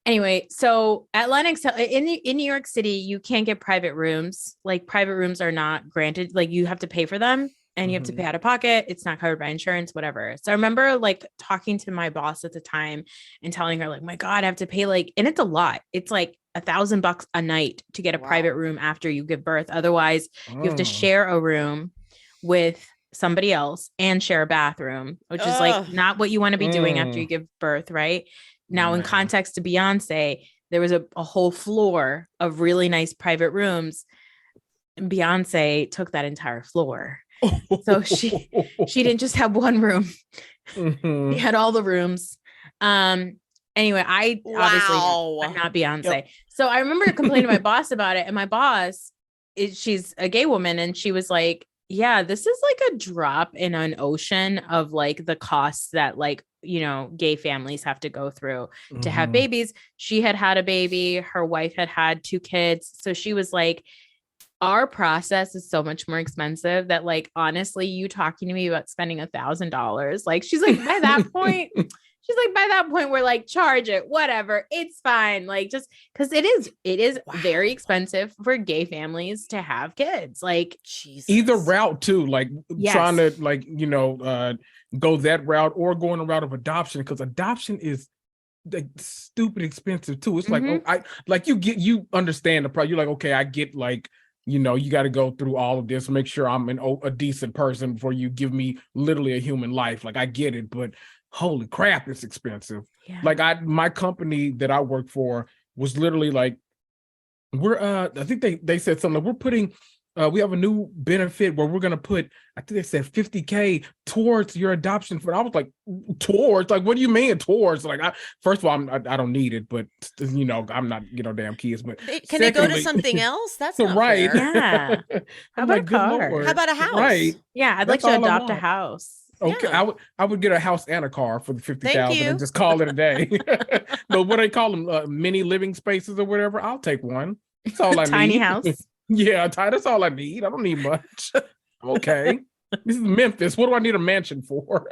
Anyway, so at Lennox in New York City, you can't get private rooms. Like private rooms are not granted. Like you have to pay for them, and you have to pay out of pocket. It's not covered by insurance, whatever. So I remember like talking to my boss at the time and telling her like, my God, I have to pay like, and it's a lot. It's like $1,000 a night to get a private room after you give birth. Otherwise, you have to share a room with somebody else and share a bathroom, which is like not what you want to be doing after you give birth, right? Now, in context to Beyonce, there was a whole floor of really nice private rooms. And Beyonce took that entire floor. So she didn't just have one room. She had all the rooms. Anyway, obviously I'm not Beyonce. Yep. So I remember complaining to my boss about it. And my boss, she's a gay woman. And she was like, yeah, this is like a drop in an ocean of like the costs that like, you know, gay families have to go through to have babies. She had a baby. Her wife had 2 kids. So she was like, our process is so much more expensive that like, honestly, you talking to me about spending $1,000, like she's like, by that point, we're like, charge it, whatever. It's fine. Like, just because it is very expensive for gay families to have kids. Like Jesus. Either route too, like trying to like, you know, go that route or going a route of adoption, because adoption is like stupid expensive too. It's like, you understand the price. You're like, okay, I get like, you know, you got to go through all of this, make sure I'm a decent person before you give me literally a human life. Like I get it, but holy crap, it's expensive. Yeah. Like my company that I work for was literally like, I think they said something like, we're putting, we have a new benefit where we're going to put, I think they said $50K towards your adoption. But I was like, towards? Like, what do you mean towards? Like, first of all, I don't need it, but you know, I'm not, you know, damn kids. But can they go to something else? That's not right. fair. Yeah. How about like, a car? Lord. How about a house? Right. Yeah, I'd like to adopt a house. Okay, yeah. I would get a house and a car for the $50,000 and just call it a day. But what do they call them? Mini living spaces or whatever. I'll take one. That's all I need. Tiny house. Yeah, that's all I need. I don't need much. Okay. This is Memphis. What do I need a mansion for?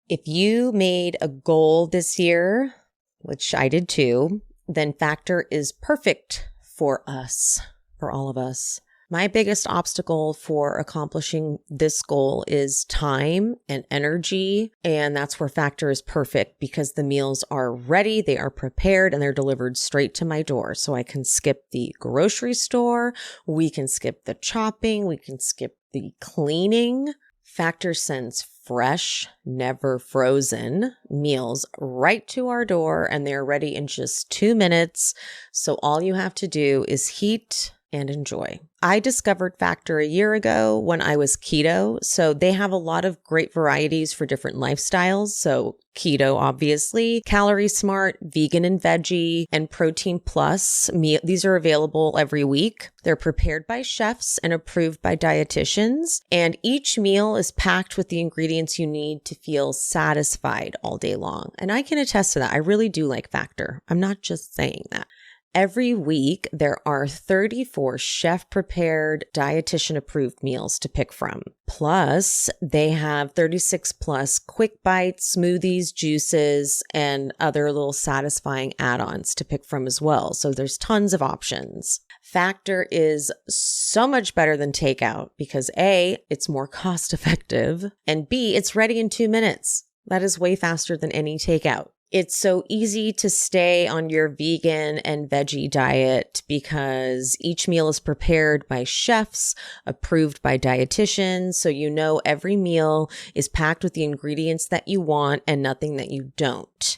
If you made a goal this year, which I did too, then Factor is perfect for us, for all of us. My biggest obstacle for accomplishing this goal is time and energy. And that's where Factor is perfect, because the meals are ready, they are prepared, and they're delivered straight to my door. So I can skip the grocery store. We can skip the chopping. We can skip the cleaning. Factor sends fresh, never frozen meals right to our door, and they're ready in just 2 minutes. So all you have to do is heat and enjoy. I discovered Factor a year ago when I was keto. So they have a lot of great varieties for different lifestyles. So keto, obviously, calorie smart, vegan and veggie, and protein plus. These are available every week. They're prepared by chefs and approved by dietitians. And each meal is packed with the ingredients you need to feel satisfied all day long. And I can attest to that. I really do like Factor. I'm not just saying that. Every week, there are 34 chef-prepared, dietitian-approved meals to pick from. Plus, they have 36 plus quick bites, smoothies, juices, and other little satisfying add-ons to pick from as well. So there's tons of options. Factor is so much better than takeout because A, it's more cost-effective, and B, it's ready in 2 minutes. That is way faster than any takeout. It's so easy to stay on your vegan and veggie diet because each meal is prepared by chefs, approved by dietitians. So you know every meal is packed with the ingredients that you want and nothing that you don't.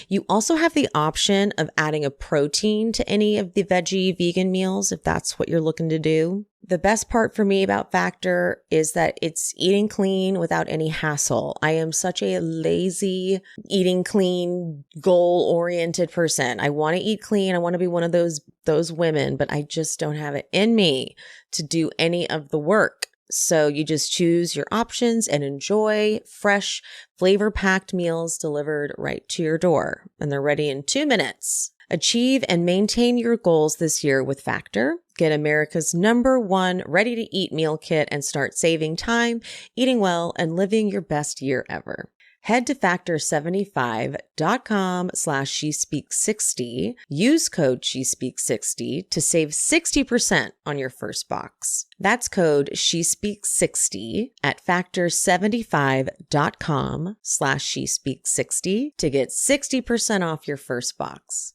You also have the option of adding a protein to any of the veggie vegan meals if that's what you're looking to do. The best part for me about Factor is that it's eating clean without any hassle. I am such a lazy, eating clean, goal-oriented person. I want to eat clean. I want to be one of those women, but I just don't have it in me to do any of the work. So you just choose your options and enjoy fresh, flavor-packed meals delivered right to your door. And they're ready in 2 minutes. Achieve and maintain your goals this year with Factor. Get America's #1 ready-to-eat meal kit and start saving time, eating well, and living your best year ever. Head to factor75.com/SheSpeaks60. Use code SheSpeaks60 to save 60% on your first box. That's code SheSpeaks60 at factor75.com/SheSpeaks60 to get 60% off your first box.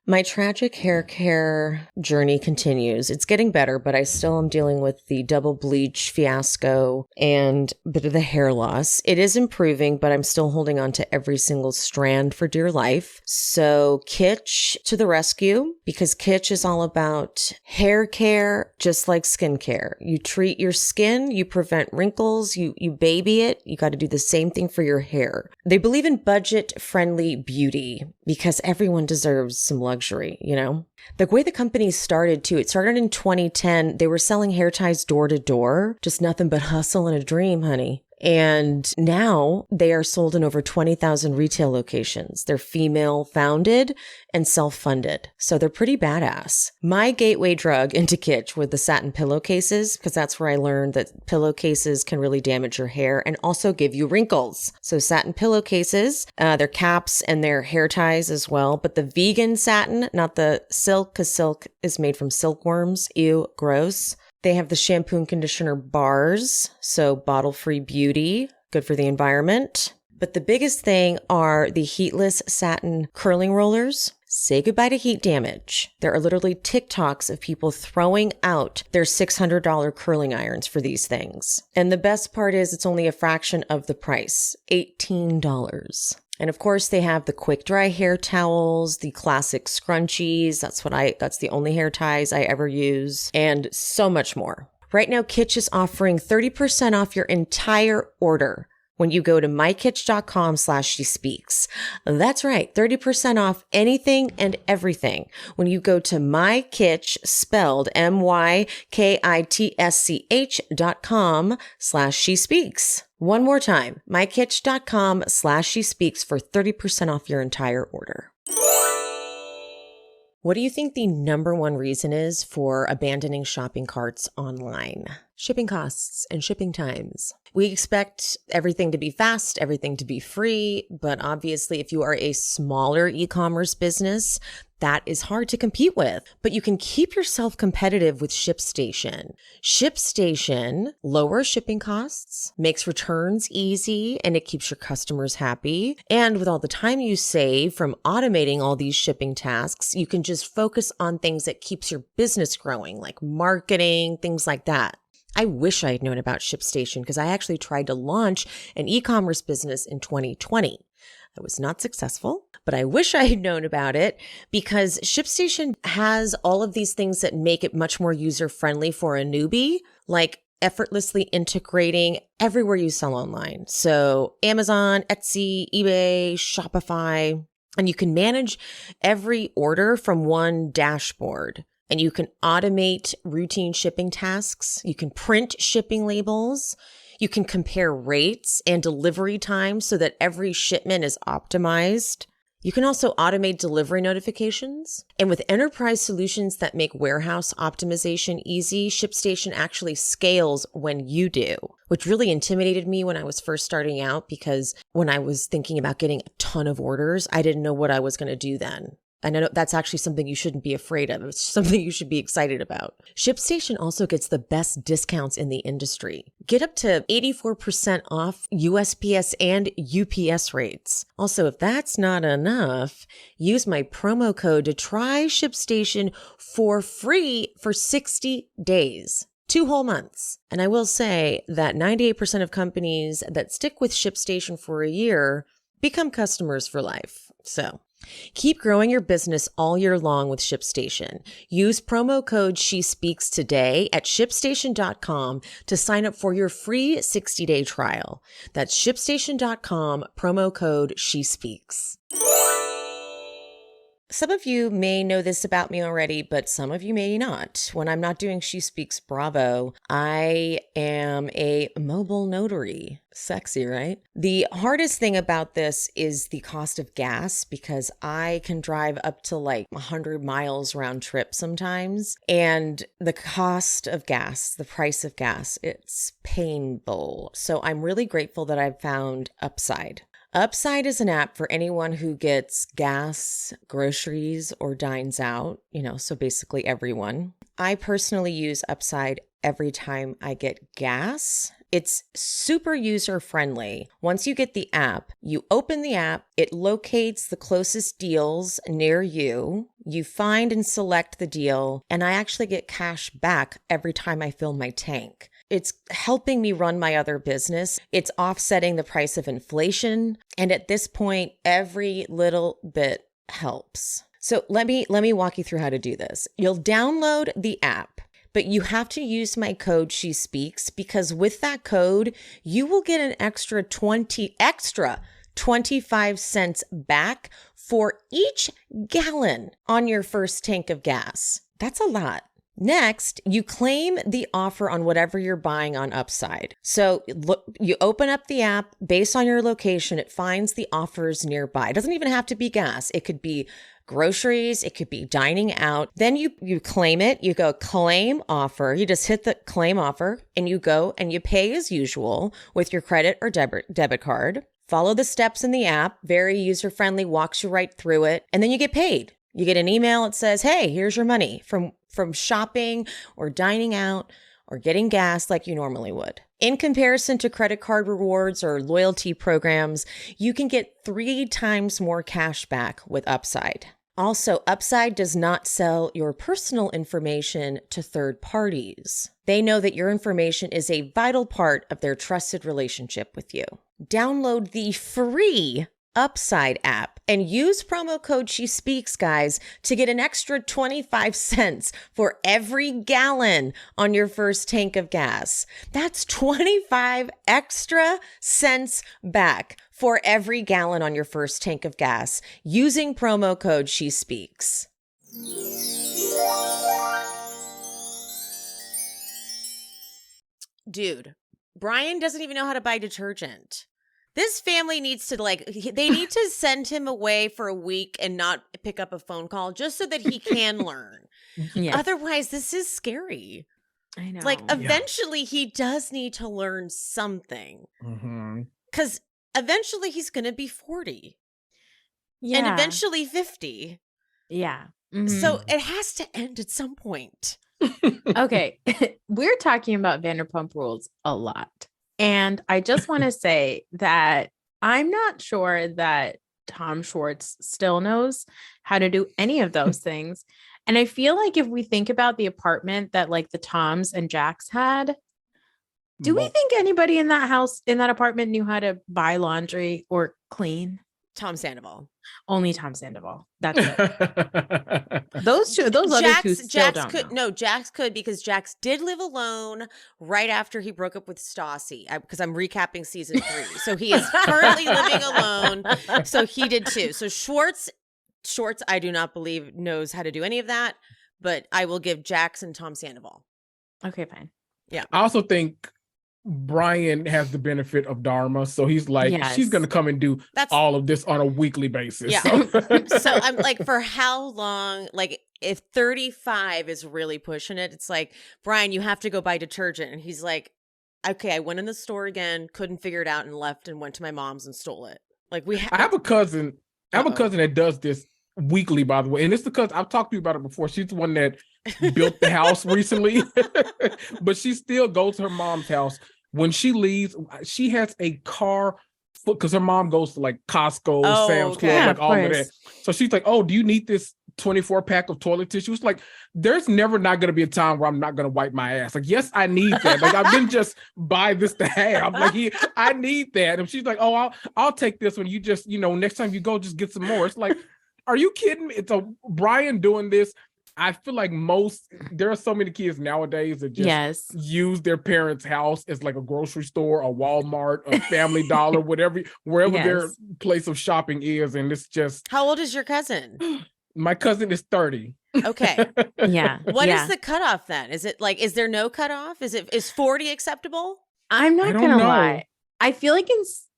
My tragic hair care journey continues. It's getting better, but I still am dealing with the double bleach fiasco and a bit of the hair loss. It is improving, but I'm still holding on to every single strand for dear life. So Kitsch to the rescue, because Kitsch is all about hair care, just like skincare. You treat your skin, you prevent wrinkles, you baby it. You got to do the same thing for your hair. They believe in budget-friendly beauty because everyone deserves some luxury, you know? The way the company started too, it started in 2010. They were selling hair ties door to door, just nothing but hustle and a dream, honey. And now they are sold in over 20,000 retail locations. They're female founded and self-funded. So they're pretty badass. My gateway drug into Kitsch were the satin pillowcases, because that's where I learned that pillowcases can really damage your hair and also give you wrinkles. So satin pillowcases, their caps and their hair ties as well. But the vegan satin, not the silk, because silk is made from silkworms. Ew, gross. They have the shampoo and conditioner bars, so bottle-free beauty, good for the environment. But the biggest thing are the heatless satin curling rollers. Say goodbye to heat damage. There are literally TikToks of people throwing out their $600 curling irons for these things. And the best part is it's only a fraction of the price, $18. And of course, they have the quick dry hair towels, the classic scrunchies. That's the only hair ties I ever use, and so much more. Right now, Kitsch is offering 30% off your entire order when you go to mykitsch.com/shespeaks. That's right, 30% off anything and everything when you go to mykitsch, spelled mykitsch.com/shespeaks. One more time, mykitsch.com/shespeaks for 30% off your entire order. What do you think the #1 reason is for abandoning shopping carts online? Shipping costs and shipping times. We expect everything to be fast, everything to be free, but obviously if you are a smaller e-commerce business, that is hard to compete with. But you can keep yourself competitive with ShipStation. ShipStation lowers shipping costs, makes returns easy, and it keeps your customers happy. And with all the time you save from automating all these shipping tasks, you can just focus on things that keeps your business growing, like marketing, things like that. I wish I had known about ShipStation because I actually tried to launch an e-commerce business in 2020. I was not successful, but I wish I had known about it because ShipStation has all of these things that make it much more user-friendly for a newbie, like effortlessly integrating everywhere you sell online. So Amazon, Etsy, eBay, Shopify, and you can manage every order from one dashboard. And you can automate routine shipping tasks. You can print shipping labels. You can compare rates and delivery times so that every shipment is optimized. You can also automate delivery notifications. And with enterprise solutions that make warehouse optimization easy, ShipStation actually scales when you do, which really intimidated me when I was first starting out because when I was thinking about getting a ton of orders, I didn't know what I was going to do then. I know that's actually something you shouldn't be afraid of. It's something you should be excited about. ShipStation also gets the best discounts in the industry. Get up to 84% off USPS and UPS rates. Also, if that's not enough, use my promo code to try ShipStation for free for 60 days. 2 whole months. And I will say that 98% of companies that stick with ShipStation for a year become customers for life. So keep growing your business all year long with ShipStation. Use promo code SheSpeaks today at ShipStation.com to sign up for your free 60-day trial. That's ShipStation.com, promo code SheSpeaks. Some of you may know this about me already, but some of you may not. When I'm not doing She Speaks Bravo, I am a mobile notary. Sexy, right? The hardest thing about this is the cost of gas, because I can drive up to like 100 miles round trip sometimes. And the cost of gas, the price of gas, it's painful. So I'm really grateful that I've found Upside. Upside is an app for anyone who gets gas, groceries, or dines out, so basically everyone. I personally use Upside every time I get gas. It's super user-friendly. Once you get the app, you open the app, it locates the closest deals near you, you find and select the deal, and I actually get cash back every time I fill my tank. It's helping me run my other business. It's offsetting the price of inflation. And at this point, every little bit helps. So let me walk you through how to do this. You'll download the app, but you have to use my code SheSpeaks, because with that code, you will get an extra 25 cents back for each gallon on your first tank of gas. That's a lot. Next, you claim the offer on whatever you're buying on Upside. So look, you open up the app, based on your location, it finds the offers nearby. It doesn't even have to be gas. It could be groceries. It could be dining out. Then you claim it. You go claim offer. You just hit the claim offer and you go and you pay as usual with your credit or debit card. Follow the steps in the app. Very user-friendly, walks you right through it. And then you get paid. You get an email that says, hey, here's your money from shopping or dining out or getting gas like you normally would. In comparison to credit card rewards or loyalty programs, you can get 3 times more cash back with Upside. Also, Upside does not sell your personal information to third parties. They know that your information is a vital part of their trusted relationship with you. Download the free Upside app and use promo code SheSpeaks, guys, to get an extra 25 cents for every gallon on your first tank of gas. That's 25 extra cents back for every gallon on your first tank of gas using promo code SheSpeaks. Dude, Brian doesn't even know how to buy detergent. This family needs to they need to send him away for a week and not pick up a phone call just so that he can learn. Yeah. Otherwise, this is scary. I know. Eventually he does need to learn something. Because eventually he's going to be 40. Yeah. And eventually 50. Yeah. So it has to end at some point. Okay. We're talking about Vanderpump Rules a lot. And I just want to say that I'm not sure that Tom Schwartz still knows how to do any of those things. And I feel like if we think about the apartment that the Toms and Jax had, do we think anybody in that house, in that apartment, knew how to buy laundry or clean? Tom Sandoval. Only Tom Sandoval. That's it. Those other two still don't know. No, Jax could, because Jax did live alone right after he broke up with Stassi. Because I'm recapping season 3. So he is currently living alone. So he did too. So Schwartz, I do not believe knows how to do any of that. But I will give Jax and Tom Sandoval. Okay, fine. Yeah. I also think Brian has the benefit of Dharma, so he's she's gonna come and do all of this on a weekly basis. Yeah. So I'm for how long? If 35 is really pushing it, it's Brian, you have to go buy detergent, and he's like, okay, I went in the store again, couldn't figure it out, and left and went to my mom's and stole it. I have a cousin. I have a cousin that does this weekly, by the way, and it's because I've talked to you about it before. She's the one that built the house recently, but she still goes to her mom's house. When she leaves, she has a car because her mom goes to Costco, Sam's Club, all of that. So she's like, oh, do you need this 24 pack of toilet tissue. It's like, there's never not going to be a time where I'm not going to wipe my ass. Like, yes, I need that. Like, I didn't just buy this to have. Like, I need that. And she's like, oh, I'll take this one. You just, next time you go, just get some more. It's like, are you kidding me? It's a Brian doing this. I feel like there are so many kids nowadays that just use their parents' house as like a grocery store, a Walmart, a Family Dollar, wherever their place of shopping is. And it's just. How old is your cousin? My cousin is 30. Okay. Yeah. What is the cutoff then? Is it like, is there no cutoff? Is 40 acceptable? I'm not going to lie. I feel like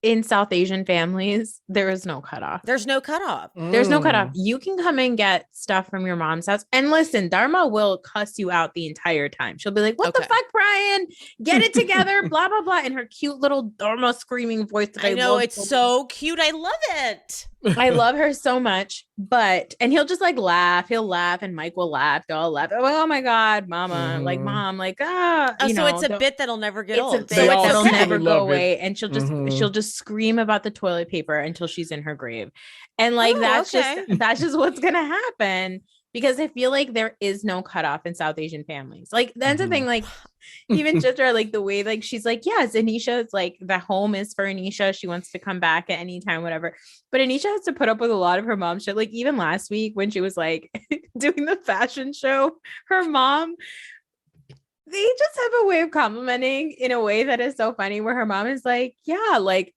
in South Asian families, there is no cutoff. There's no cutoff. There's no cutoff. You can come and get stuff from your mom's house. And listen, Dharma will cuss you out the entire time. She'll be like, what the fuck, Brian? Get it together, blah, blah, blah. In her cute little Dharma screaming voice. That I know, it's so cute. I love it. I love her so much. And he'll just like laugh. He'll laugh and Mike will laugh. They'll all laugh. Oh my God, mama. Like, mom, like, so it's a bit that'll never get old. It's a bit that'll never go away. And she'll just scream about the toilet paper until she's in her grave. And like, that's just what's going to happen. Because I feel like there is no cutoff in South Asian families. Like, that's the thing. Like, even Chitra, like the way, like, she's like, yes, Anisha, it's like the home is for Anisha. She wants to come back at any time, whatever. But Anisha has to put up with a lot of her mom shit. Like, even last week when she was like doing the fashion show, her mom, they just have a way of complimenting in a way that is so funny, where her mom is like, yeah, like,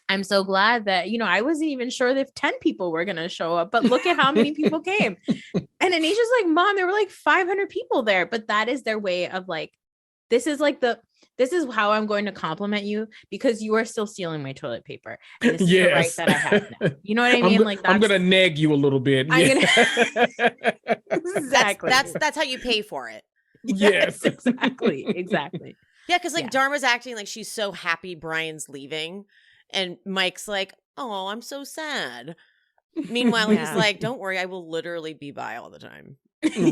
I'm so glad that, I wasn't even sure if 10 people were going to show up, but look at how many people came. And Anisha's like, mom, there were like 500 people there, but that is their way of like, this is how I'm going to compliment you, because you are still stealing my toilet paper. And this is the right that I have now. You know what I mean? I'm going to nag you a little bit. Exactly. That's how you pay for it. Yes, exactly. Yeah. Cause like Dharma's acting like she's so happy Brian's leaving. And Mike's like, oh, I'm so sad. Meanwhile, he's like, don't worry, I will literally be by all the time.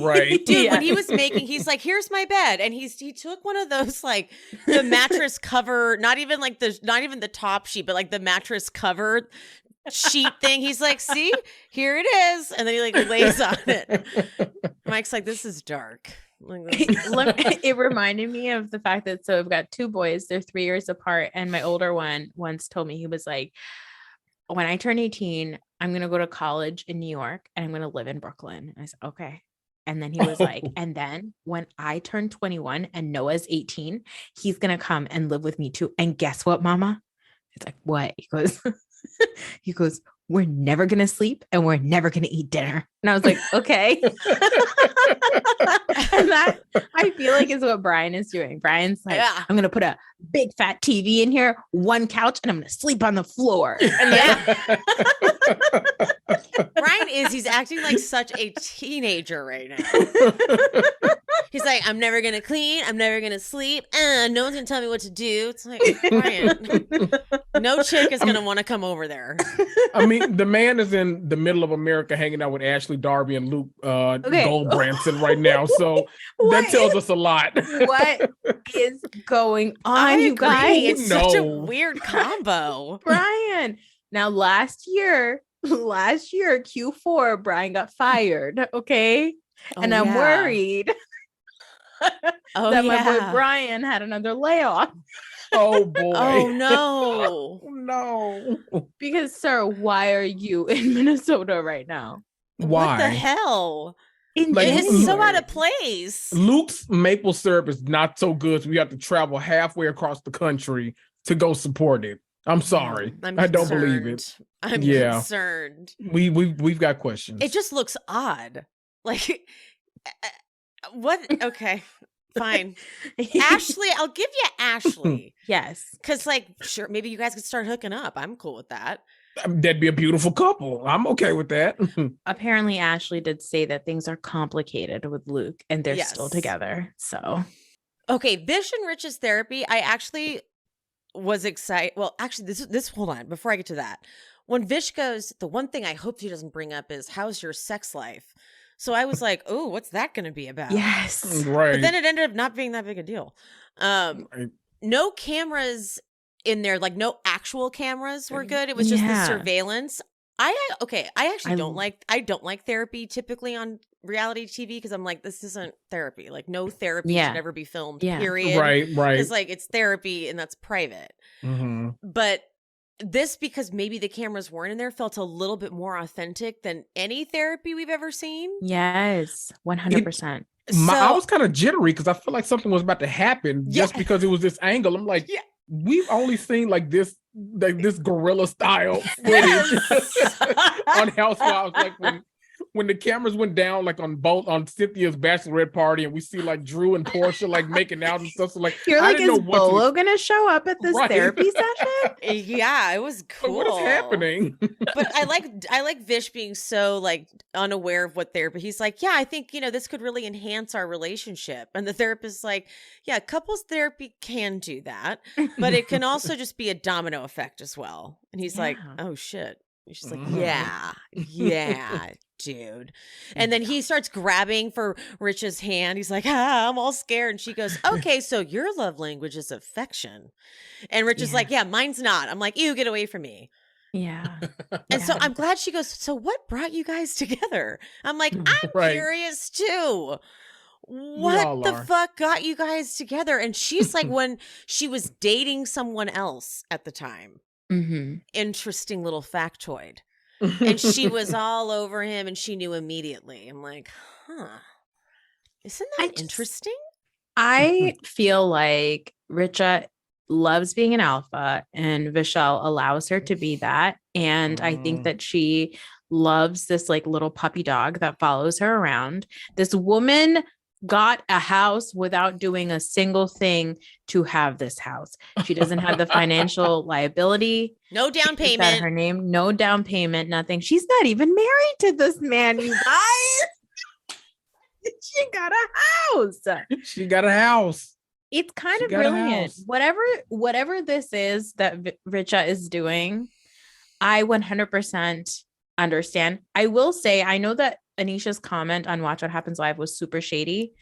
Right. Dude, when he was he's like, here's my bed. And he took one of those, like, the mattress cover, not even the top sheet, but like the mattress cover sheet thing. He's like, see, here it is. And then he like lays on it. Mike's like, this is dark. It reminded me of the fact that, so I've got two boys, they're 3 years apart, and my older one once told me, he was like, when I turn 18, I'm gonna go to college in New York and I'm gonna live in Brooklyn. And I said, okay. And then he was like, and then when I turn 21 and Noah's 18, he's gonna come and live with me too. And guess what, mama? It's like, what? He goes, we're never going to sleep and we're never going to eat dinner. And I was like, okay. And that, I feel like, is what Brian is doing. Brian's like, I'm going to put a big fat TV in here, one couch, and I'm going to sleep on the floor. And Brian he's acting like such a teenager right now. He's like, I'm never going to clean. I'm never going to sleep. No one's going to tell me what to do. It's like, Brian, no chick is going to want to come over there. I mean, the man is in the middle of America hanging out with Ashley Darby and Luke Goldbranson right now. So that tells us a lot. What is going on, you guys? It's such a weird combo. Brian. Now, last year, Q4, Brian got fired. Okay. And I'm worried that my boy Brian had another layoff. Oh boy. Oh no. No. Because, sir, why are you in Minnesota right now? Why? What the hell? It's so out of place. Luke's maple syrup is not so good, so we have to travel halfway across the country to go support it. I'm sorry. I don't believe it. I'm concerned. We've got questions. It just looks odd. Like, what? Okay, fine. Ashley, I'll give you Ashley. Yes. Because, like, sure, maybe you guys could start hooking up. I'm cool with that. That'd be a beautiful couple. I'm okay with that. Apparently, Ashley did say that things are complicated with Luke and they're still together. So, okay, Vish and Richa's therapy, I actually was excited. Well, actually, this hold on, before I get to that. When Vish goes, the one thing I hope he doesn't bring up is, how's your sex life? So I was like, oh, what's that going to be about? Yes. Right. But then it ended up not being that big a deal. No cameras in there, like no actual cameras were good. It was just the surveillance. I actually I don't like therapy typically on reality TV because I'm like, this isn't therapy. Like, no therapy Yeah. should ever be filmed. Yeah. Period. Right. Because like it's therapy and that's private. Mm-hmm. But this, because maybe the cameras weren't in there, felt a little bit more authentic than any therapy we've ever seen. Yes, 100%. I was kind of jittery because I felt like something was about to happen just because it was this angle. I'm like, we've only seen like this guerrilla style footage on Housewives. Like when the cameras went down, like on Cynthia's bachelorette party, and we see like Drew and Portia like making out and stuff. So like, You're I like, didn't is know what Bolo gonna show up at this therapy session? Yeah, it was cool. What is happening? But I like Vish being so like unaware of what therapy. He's like, yeah, I think this could really enhance our relationship. And the therapist's like, yeah, couples therapy can do that, but it can also just be a domino effect as well. And he's like, oh shit. And she's like, yeah, dude. And then he starts grabbing for Richa's hand. He's like, I'm all scared. And she goes, okay, so your love language is affection. And Rich is like, yeah, mine's not. I'm like, ew, get away from me. Yeah. And so I'm glad she goes, so what brought you guys together? I'm like, I'm curious too. What the fuck got you guys together? And she's like, when she was dating someone else at the time. Interesting little factoid. And she was all over him and she knew immediately. I'm like, isn't that interesting? I feel like Richa loves being an alpha and Vishal allows her to be that. And I think that she loves this like little puppy dog that follows her around. This woman got a house without doing a single thing to have this house. She doesn't have the financial liability. No down payment. Her name, no down payment, nothing. She's not even married to this man, you guys. She got a house. She got a house. It's kind of brilliant. Whatever this is that Richa is doing, I 100% understand. I will say, I know that Anisha's comment on Watch What Happens Live was super shady,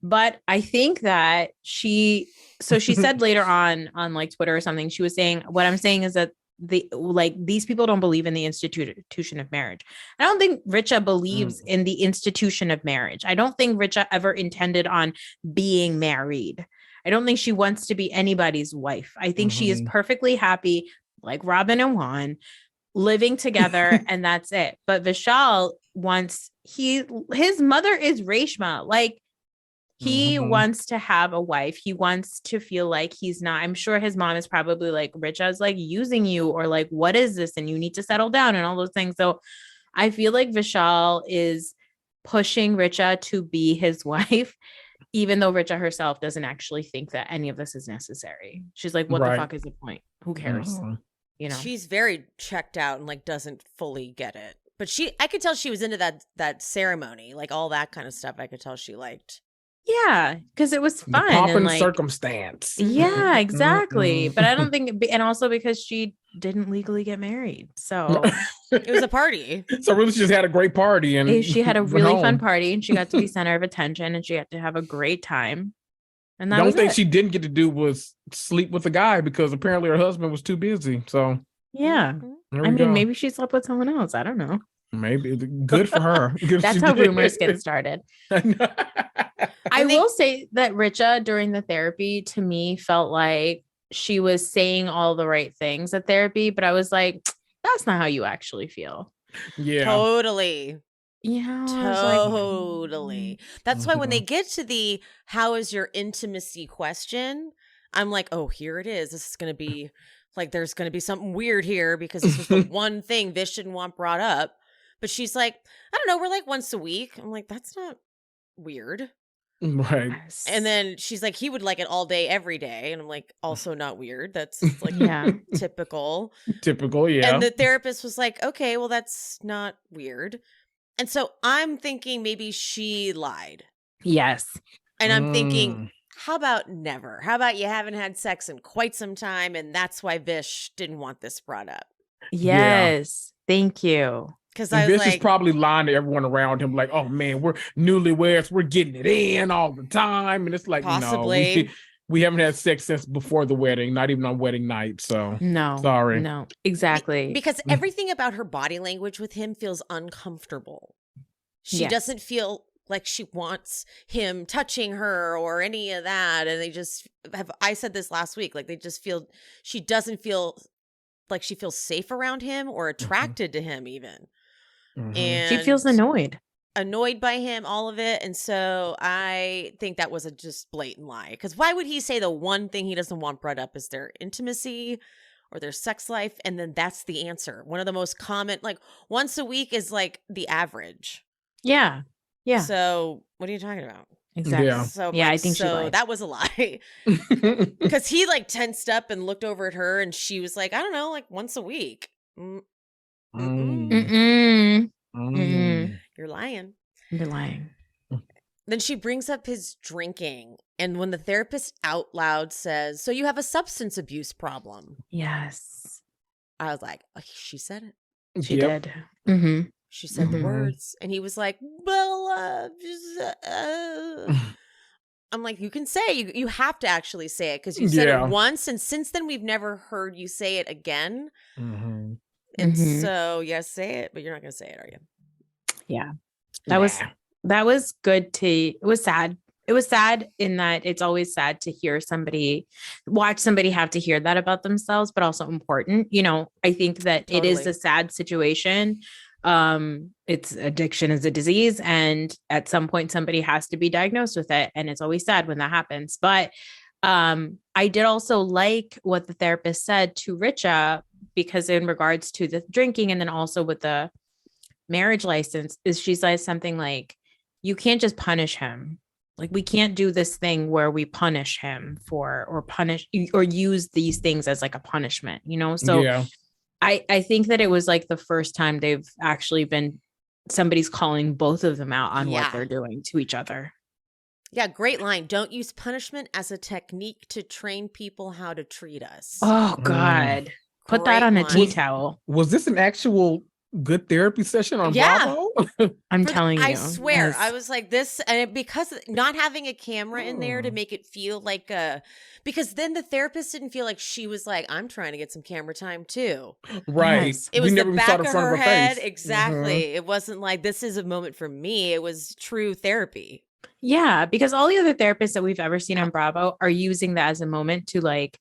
but I think that she said later on like Twitter or something, she was saying, what I'm saying is that these people don't believe in the institution of marriage. I don't think Richa believes in the institution of marriage. I don't think Richa ever intended on being married. I don't think she wants to be anybody's wife. I think she is perfectly happy, like Robin and Juan, living together, and that's it. But Vishal wants, his mother is Reshma. Like, he wants to have a wife. He wants to feel like he's not. I'm sure his mom is probably like, Richa's like using you, or like, what is this? And you need to settle down and all those things. So I feel like Vishal is pushing Richa to be his wife, even though Richa herself doesn't actually think that any of this is necessary. She's like, what the fuck is the point? Who cares? She's very checked out and like doesn't fully get it. But I could tell she was into that ceremony, like all that kind of stuff. I could tell she liked. Yeah, because it was fun. The pomp and like, circumstance. Yeah, exactly. But I don't think, and also because she didn't legally get married, so it was a party. So really, she just had a great party, and she had a really fun party, and she got to be center of attention, and she had to have a great time. And the only thing she didn't get to do was sleep with a guy because apparently her husband was too busy. So yeah, I mean, maybe she slept with someone else. I don't know. Maybe good for her. That's how rumors get started. I will say that Richa during the therapy to me felt like she was saying all the right things at therapy, but I was like, that's not how you actually feel. Yeah, totally. Yeah, totally. That's why when they get to the how is your intimacy question, I'm like, oh, here it is. This is going to be like, there's going to be something weird here because this was the one thing Vish didn't want brought up. But she's like, I don't know, we're like once a week. I'm like, that's not weird. Right. And then she's like, he would like it all day, every day. And I'm like, also not weird. That's like typical. Typical, yeah. And the therapist was like, okay, well, that's not weird. And so I'm thinking maybe she lied. Yes. And I'm thinking, how about never? How about you haven't had sex in quite some time and that's why Vish didn't want this brought up? Yes. Yeah. Thank you. Because Vish is probably lying to everyone around him, like, "Oh man, we're newlyweds, we're getting it in all the time," and it's like, possibly. We haven't had sex since before the wedding, not even on wedding night. So sorry. No, exactly. Because everything about her body language with him feels uncomfortable. She doesn't feel like she wants him touching her or any of that. And they just have, I said this last week, like they just feel, she doesn't feel like she feels safe around him or attracted to him even. And she feels annoyed by him, all of it. And so I think that was a just blatant lie. Because why would he say the one thing he doesn't want brought up is their intimacy or their sex life? And then that's the answer. One of the most common, like once a week is like the average. Yeah. So what are you talking about? Exactly. Yeah. So I think so. That was a lie. Because he like tensed up and looked over at her, and she was like, I don't know, like once a week. You're lying. You're lying. Then she brings up his drinking, and when the therapist out loud says, "So you have a substance abuse problem?" Yes, I was like, oh, she said it. She did. Mm-hmm. She said the words, and he was like, "Well, I'm like, you can say you have to actually say it because you said it once, and since then we've never heard you say it again." And so, say it, but you're not going to say it, are you? Yeah, that was good to. It was sad. It was sad in that it's always sad to hear watch somebody have to hear that about themselves, but also important. You know, I think that it is a sad situation. It's addiction is a disease, and at some point somebody has to be diagnosed with it, and it's always sad when that happens. But I did also like what the therapist said to Richa, because in regards to the drinking and then also with the marriage license, is she says something like, you can't just punish him. Like, we can't do this thing where we punish him or use these things as like a punishment, you know? So I think that it was like the first time they've actually somebody's calling both of them out on what they're doing to each other. Yeah, great line. Don't use punishment as a technique to train people how to treat us. Oh, God. Put that on a tea towel. Was this an actual good therapy session on Bravo? I'm telling you. I swear. I was like this, and because not having a camera in there to make it feel like because then the therapist didn't feel like she was like, I'm trying to get some camera time too. Right. Yes. It was the back of her head. Face. Exactly. It wasn't like, this is a moment for me. It was true therapy. Yeah, because all the other therapists that we've ever seen on Bravo are using that as a moment to like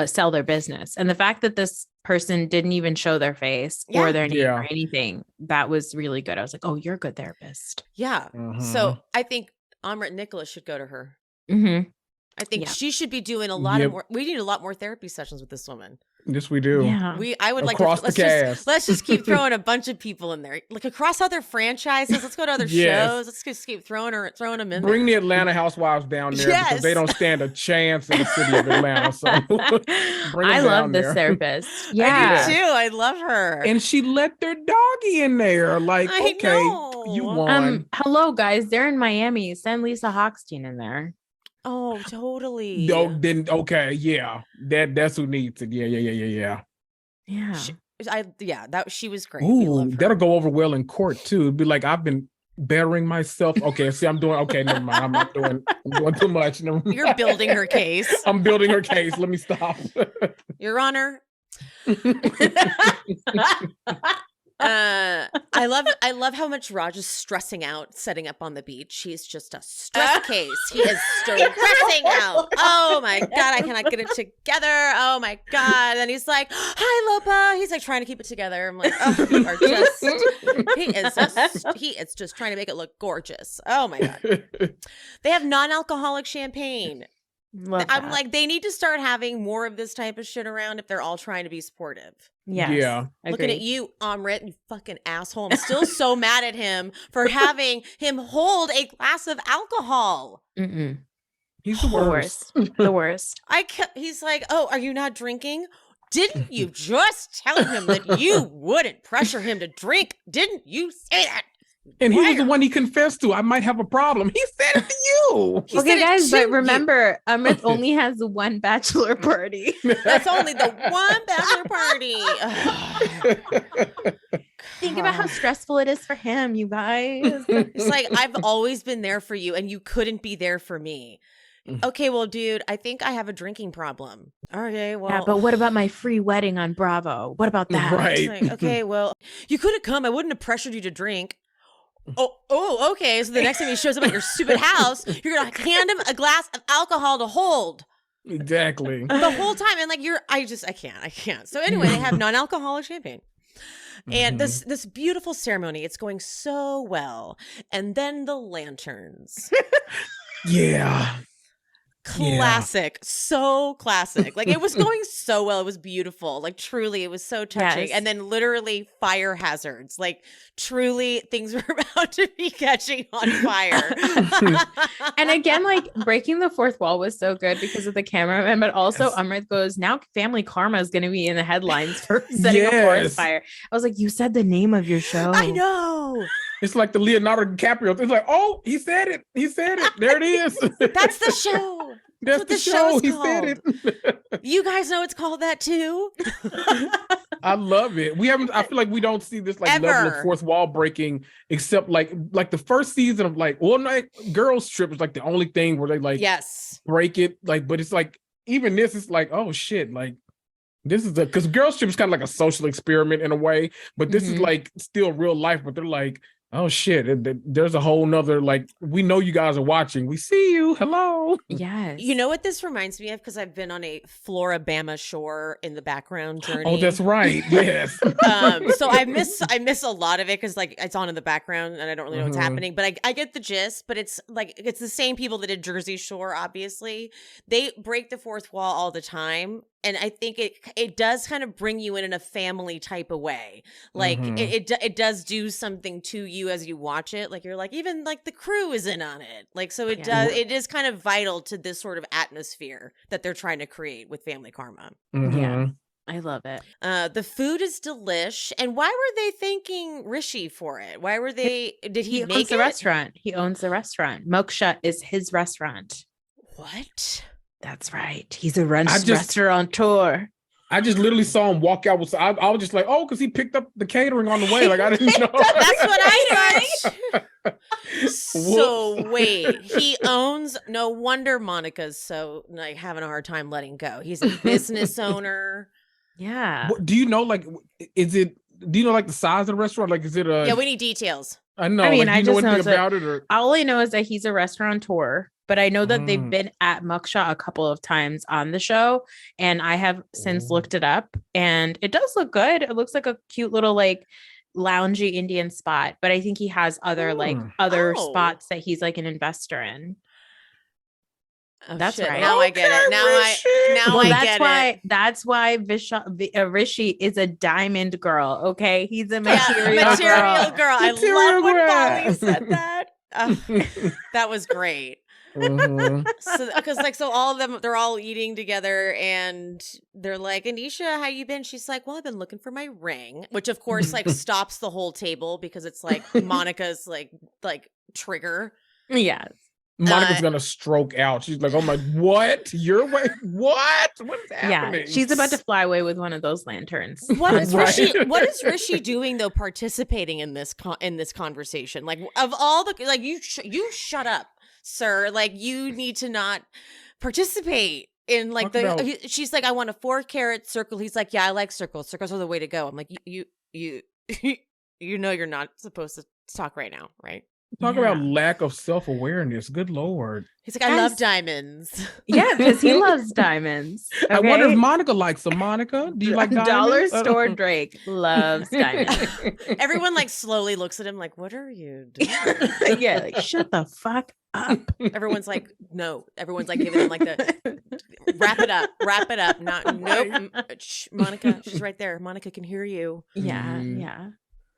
sell their business. And the fact that this person didn't even show their face or their name or anything, that was really good. I was like, oh, you're a good therapist. Yeah. So I think Amrit Nicholas should go to her. I think she should be doing a lot of more. We need a lot more therapy sessions with this woman. Yes, we do. Yeah. I would across like to let's just keep throwing a bunch of people in there, like across other franchises. Let's go to other shows. Let's just keep throwing them in. Bring the Atlanta Housewives down there because they don't stand a chance in the city of Atlanta. So I love this therapist. Yeah, I do too. I love her. And she let their doggy in there. Like, you won. Hello, guys. They're in Miami. Send Lisa Hochstein in there. Oh, totally. Then that's who needs it. Yeah. She was great. Ooh, that'll go over well in court too. It'd be like, I've been bettering myself. Okay, see, I'm doing never mind. I'm doing too much. You're building her case. I'm building her case. Let me stop. Your Honor. I love how much Raj is stressing out setting up on the beach. He's just a stress case. He is stressing out. Oh my God, I cannot get it together. Oh my God. And he's like, hi, Lopa. He's like trying to keep it together. I'm like, oh, you are he is just trying to make it look gorgeous. Oh my God. They have non-alcoholic champagne. I'm like, they need to start having more of this type of shit around if they're all trying to be supportive. Yes. Yeah. Looking at you, Amrit, you fucking asshole. I'm still so mad at him for having him hold a glass of alcohol. He's the worst. The worst. He's like, oh, are you not drinking? Didn't you just tell him that you wouldn't pressure him to drink? Didn't you say that? And he was the one he confessed to. I might have a problem. He said it to you. Okay, guys, but remember, Amrit only has the one bachelor party. That's only the one bachelor party. Think about how stressful it is for him, you guys. It's like, I've always been there for you, and you couldn't be there for me. okay, well, dude, I think I have a drinking problem. Okay, well. Yeah, but what about my free wedding on Bravo? What about that? Right. Like, okay, well, you could have come. I wouldn't have pressured you to drink. Oh, okay. So the next time he shows up at your stupid house, you're going to hand him a glass of alcohol to hold Exactly. the whole time. And like, I can't. So anyway, they have non-alcoholic champagne. And this beautiful ceremony, it's going so well. And then the lanterns. Yeah. Classic. So classic. Like, it was going so well. It was beautiful. Like, truly, it was so touching. Yes. And then literally fire hazards. Like, truly, things were about to be catching on fire. And again, like breaking the fourth wall was so good because of the cameraman, but also Amrit goes, now family karma is going to be in the headlines for setting a forest fire. I was like, you said the name of your show. I know. It's like the Leonardo DiCaprio. It's like, oh, he said it. He said it. There it is. That's the show. That's what the the show. show is He called. said it. You guys know it's called that too? I love it. I feel like we don't see this like Ever. level of fourth wall breaking except like the first season of like All Night Girls Trip is like the only thing where they like Yes. break it. Like, but it's like even this is like, oh shit, like this is because Girls Trip is kind of like a social experiment in a way, but this is like still real life. But they're like, oh shit, there's a whole nother like, we know you guys are watching. We see you. Hello. Yes. You know what this reminds me of? Because I've been on a Floribama shore in the background journey. Oh, that's right. Yes. So I miss a lot of it because like it's on in the background and I don't really know what's happening. But I get the gist. But it's like it's the same people that did Jersey Shore. Obviously, they break the fourth wall all the time. And I think it does kind of bring you in a family type of way. Like it does do something to you as you watch it. Like you're like, even like the crew is in on it. Like, so it is kind of vital to this sort of atmosphere that they're trying to create with Family Karma. Yeah. I love it. The food is delish. And why were they thanking Rishi for it? Why were they, did he make owns the it? restaurant. He owns the restaurant. Moksha is his restaurant. What? That's right. He's a restaurateur. I just literally saw him walk out. I was just like, oh, because he picked up the catering on the way. Like, I didn't know. That's what I thought. So wait, he owns, no wonder Monica's so like having a hard time letting go. He's a business owner. Yeah. Do you know, like, do you know, like, the size of the restaurant? Like, is it a... Yeah, we need details. I know. I mean, like, I you know just know anything about it? Or... all I know is that he's a restaurateur, but I know that they've been at Moksha a couple of times on the show, and I have since looked it up, and it does look good. It looks like a cute little like loungy Indian spot, but I think he has other spots that he's like an investor in. Oh, that's shit. right. Now I get it. Now I get it. That's why Rishi is a diamond girl. Okay, he's a material girl. I love when Polly said that. That was great. So because like all of them, they're all eating together and they're like, Anisha, how you been? She's like, well, I've been looking for my ring, which of course like stops the whole table because it's like Monica's like trigger. Yes. Monica's gonna stroke out. She's like, oh my, what? Your way? What is happening? Yeah, she's about to fly away with one of those lanterns. What is Rishi doing though, participating in this conversation? Like, of all the like, you shut up, sir. Like, you need to not participate in like she's like, I want a 4-carat circle. He's like, yeah, I like circles. Circles are the way to go. I'm like, you know you're not supposed to talk right now, right? Talk about lack of self-awareness. Good Lord. He's like, I love diamonds. Yeah, because he loves diamonds. Okay? I wonder if Monica likes them. Monica, do you like diamonds? Dollar Store Drake loves diamonds. Everyone like slowly looks at him like, what are you doing? Yeah, like, shut the fuck up. Everyone's like, no. Everyone's like giving him like the wrap it up. Not nope. Shh, Monica, she's right there. Monica can hear you. Yeah, yeah.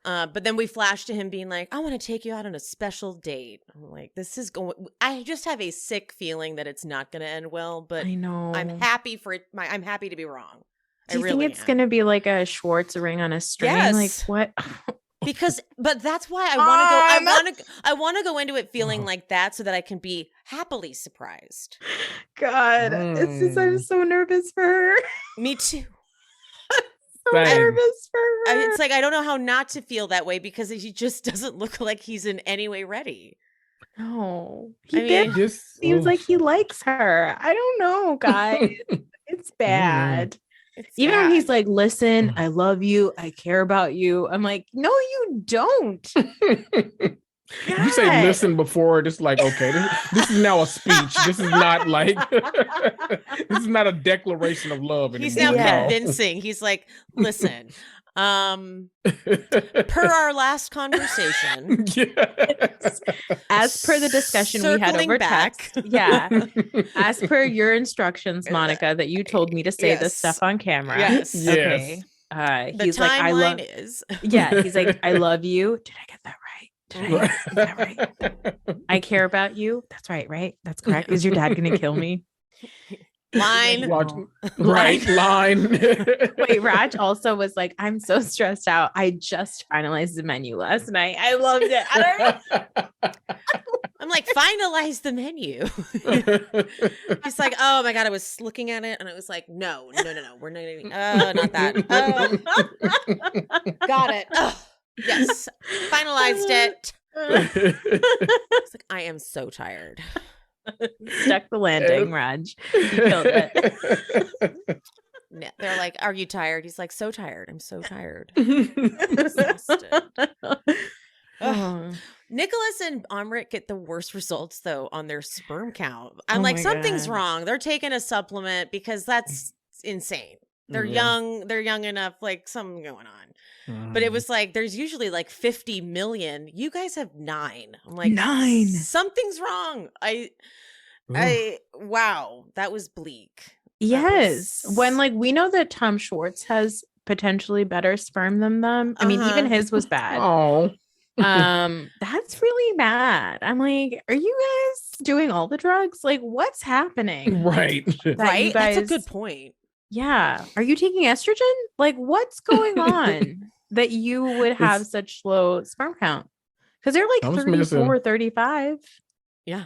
But then we flash to him being like, I want to take you out on a special date. I'm like, this is going, I just have a sick feeling that it's not going to end well, but I know. I'm happy for it. I'm happy to be wrong. Do you think it's going to be like a Schwartz ring on a string? Yes. Like what? But that's why I want to go into it feeling like that so that I can be happily surprised. God, it's just, I'm so nervous for her. Me too. Nervous for her. It's like I don't know how not to feel that way because he just doesn't look like he's in any way ready. No, I mean, seems like he likes her. I don't know, guys. It's bad. it's Even when he's bad. like, listen, I love you. I care about you. I'm like, no, you don't. You say God. listen before it's like, okay, this is now a speech. This is not like this is not a declaration of love anymore. He's now Yeah. convincing. He's like, listen, per our last conversation, Yes. As per the discussion we had circling over back. text, yeah. As per your instructions, Monica, that you told me to say this Yes. stuff on camera. Yes. Okay. The He's like, I love. timeline is. Yeah. He's like, I love you. Did I get that right? Did I get that right? I care about you. That's right? That's correct. Is your dad gonna kill me? Line. Right, line. Wait, Raj also was like, I'm so stressed out. I just finalized the menu last night. I loved it. I don't know. I'm like, finalize the menu. He's like, oh my God, I was looking at it and I was like, no. We're not, not that. Oh, got it. Oh, yes. Finalized it. It's like, I am so tired. Stuck the landing, Raj. You killed it. They're like, are you tired? He's like, so tired. I'm so tired. Exhausted. Oh. Nicholas and Amrit get the worst results though on their sperm count. I'm Oh like, my something's God. wrong. They're taking a supplement because that's insane. They're young. They're young enough. Like something going on. But it was like there's usually like 50 million. You guys have 9. I'm like 9. Something's wrong. Wow, that was bleak. Yes. When like we know that Tom Schwartz has potentially better sperm than them. I mean, even his was bad. Oh. That's really bad. I'm like, are you guys doing all the drugs? Like, what's happening? Right. Right? You guys, That's a good point. Yeah. Are you taking estrogen? Like, what's going on that you would have such low sperm count? Because they're like 34, 35. Yeah.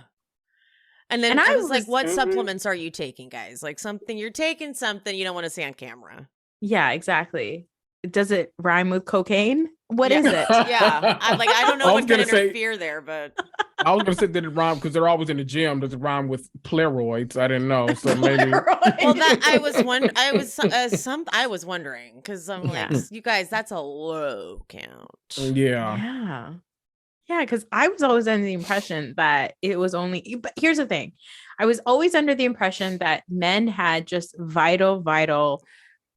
And then I was like, what mm-hmm. supplements are you taking, guys? Like you're taking something you don't want to see on camera. Yeah, exactly. Does it rhyme with cocaine? What is it? Yeah. I'm like, I don't know what's going to interfere there, but. I was going to say that it rhyme because they're always in the gym. Does it rhyme with Polaroids? I didn't know. So maybe. Well, that I was wondering because I'm like, you guys, that's a low count. Yeah. Yeah, because I was always under the impression that it was only, but here's the thing. I was always under the impression that men had just vital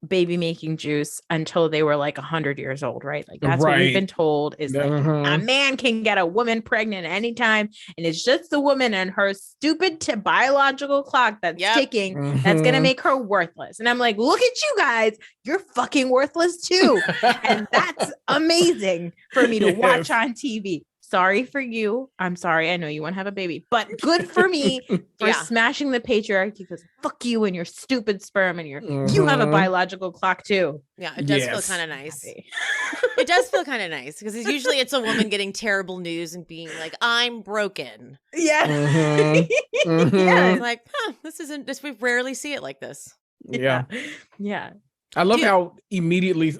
baby making juice until they were like 100 years old, right? Like that's what we've been told is like a man can get a woman pregnant anytime. And it's just the woman and her stupid biological clock that's ticking that's going to make her worthless. And I'm like, look at you guys. You're fucking worthless too. And that's amazing for me to watch on TV. Sorry for you. I'm sorry. I know you want to have a baby, but good for me for smashing the patriarchy because fuck you and your stupid sperm and you have a biological clock too. Yeah, it does feel kind of nice. It does feel kind of nice because usually it's a woman getting terrible news and being like, I'm broken. Yeah. Yeah. It's like, this, we rarely see it like this. Yeah. Yeah. I love how immediately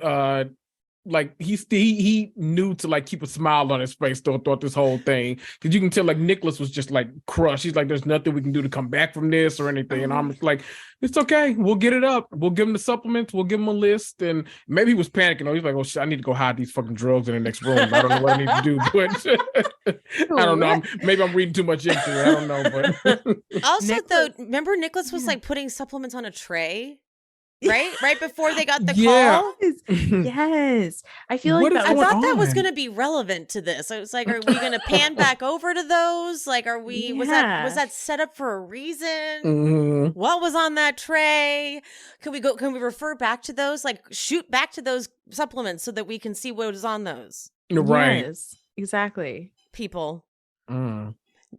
like he knew to like keep a smile on his face throughout this whole thing because you can tell like Nicholas was just like crushed. He's like, there's nothing we can do to come back from this or anything. And I'm just like, it's okay, we'll get it up, we'll give him the supplements, we'll give him a list. And maybe he was panicking. He's like, oh shit, I need to go hide these fucking drugs in the next room. I don't know what I need to do, but I don't know, maybe I'm reading too much into it, I don't know. But also though, remember Nicholas was like putting supplements on a tray right before they got the call. Yes. I feel like I thought that was going to be relevant to this. I was like, are we going to pan back over to those? Like, are we, was that set up for a reason? What was on that tray? Can we refer back to those? Like shoot back to those supplements so that we can see what is on those. Right. Yes, exactly. People.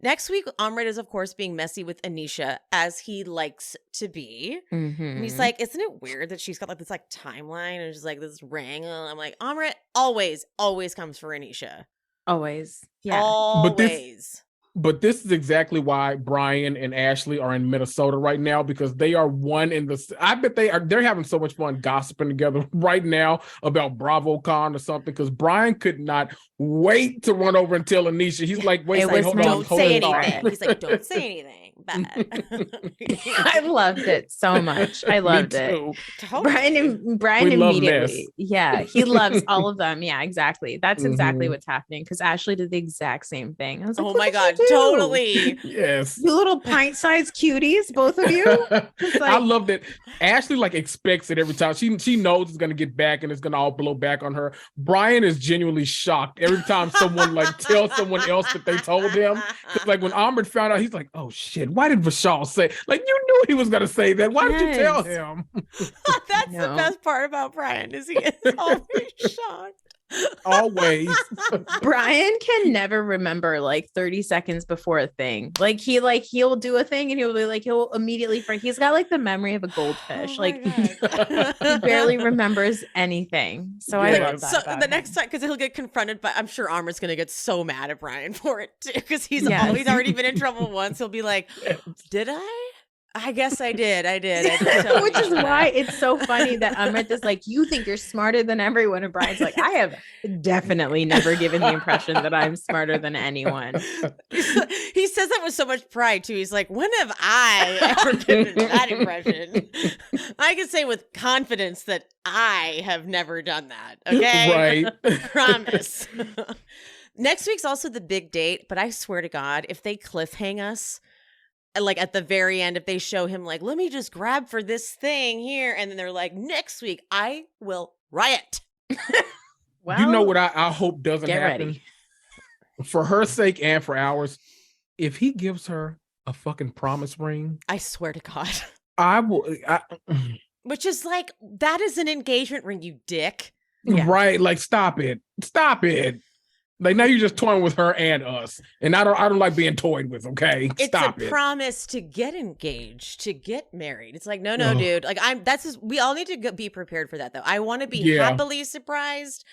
Next week, Amrit is, of course, being messy with Anisha, as he likes to be. And he's like, isn't it weird that she's got like this like timeline and just like this ring? I'm like, Amrit always comes for Anisha. Always. Yeah. Always. But this is exactly why Brian and Ashley are in Minnesota right now, because they are one in the. I bet they're having so much fun gossiping together right now about BravoCon or something. Because Brian could not wait to run over and tell Anisha. He's like, wait, hold on, don't say anything. He's like, don't say anything. I loved it so much. I loved it. Totally. Brian immediately. Yeah, he loves all of them. Yeah, exactly. That's exactly what's happening. Because Ashley did the exact same thing. I was like, oh my God, totally. Yes. You little pint-sized cuties, both of you. I love that Ashley like expects it every time. She knows it's gonna get back and it's gonna all blow back on her. Brian is genuinely shocked every time someone like tells someone else that they told him. Like when Amrit found out, he's like, oh shit, why did Vishal say? Like, you knew he was gonna say that. Why did you tell him? That's the best part about Brian, is he is always shocked. Always. Brian can never remember like 30 seconds before a thing. Like he'll do a thing and he'll immediately forget. He's got like the memory of a goldfish. Like he barely remembers anything. So I love that. So the next time, because he'll get confronted, but I'm sure Amrit's gonna get so mad at Brian for it too, because he's already been in trouble once. He'll be like, did I guess I did. Totally. Which is why it's so funny that Amrit is like, you think you're smarter than everyone. And Brian's like, I have definitely never given the impression that I'm smarter than anyone. He says that with so much pride too. He's like, when have I ever given that impression? I can say with confidence that I have never done that. Okay. Right. Promise. Next week's also the big date, but I swear to God, if they cliffhang us, like at the very end, if they show him like, let me just grab for this thing here, and then they're like, next week I will riot. Well, you know what I hope doesn't happen? Ready. For her sake and for ours, if he gives her a fucking promise ring, I swear to God, I will. Which is like, that is an engagement ring, you dick. Yeah. Right? Like, stop it. Like, now you're just toying with her and us, and I don't like being toyed with. Okay, stop it. It's a promise to get engaged, to get married. It's like, no, dude. Like, we all need to be prepared for that, though. I want to be happily surprised,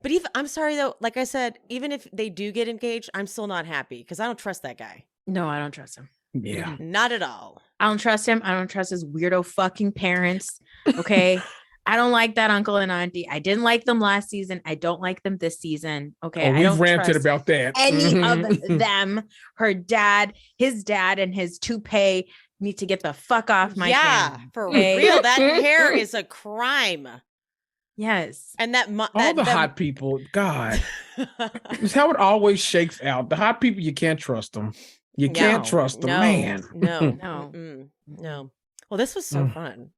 but I'm sorry though. Like I said, even if they do get engaged, I'm still not happy because I don't trust that guy. No, I don't trust him. Yeah, not at all. I don't trust him. I don't trust his weirdo fucking parents. Okay. I don't like that uncle and auntie. I didn't like them last season. I don't like them this season. Okay. We've ranted about that. Any of them, her dad, his dad, and his toupee need to get the fuck off my family. For real. That hair is a crime. Yes. And that all the hot people, God. It's how it always shakes out. The hot people, you can't trust them. You can't trust them, man. No. Well, this was so fun.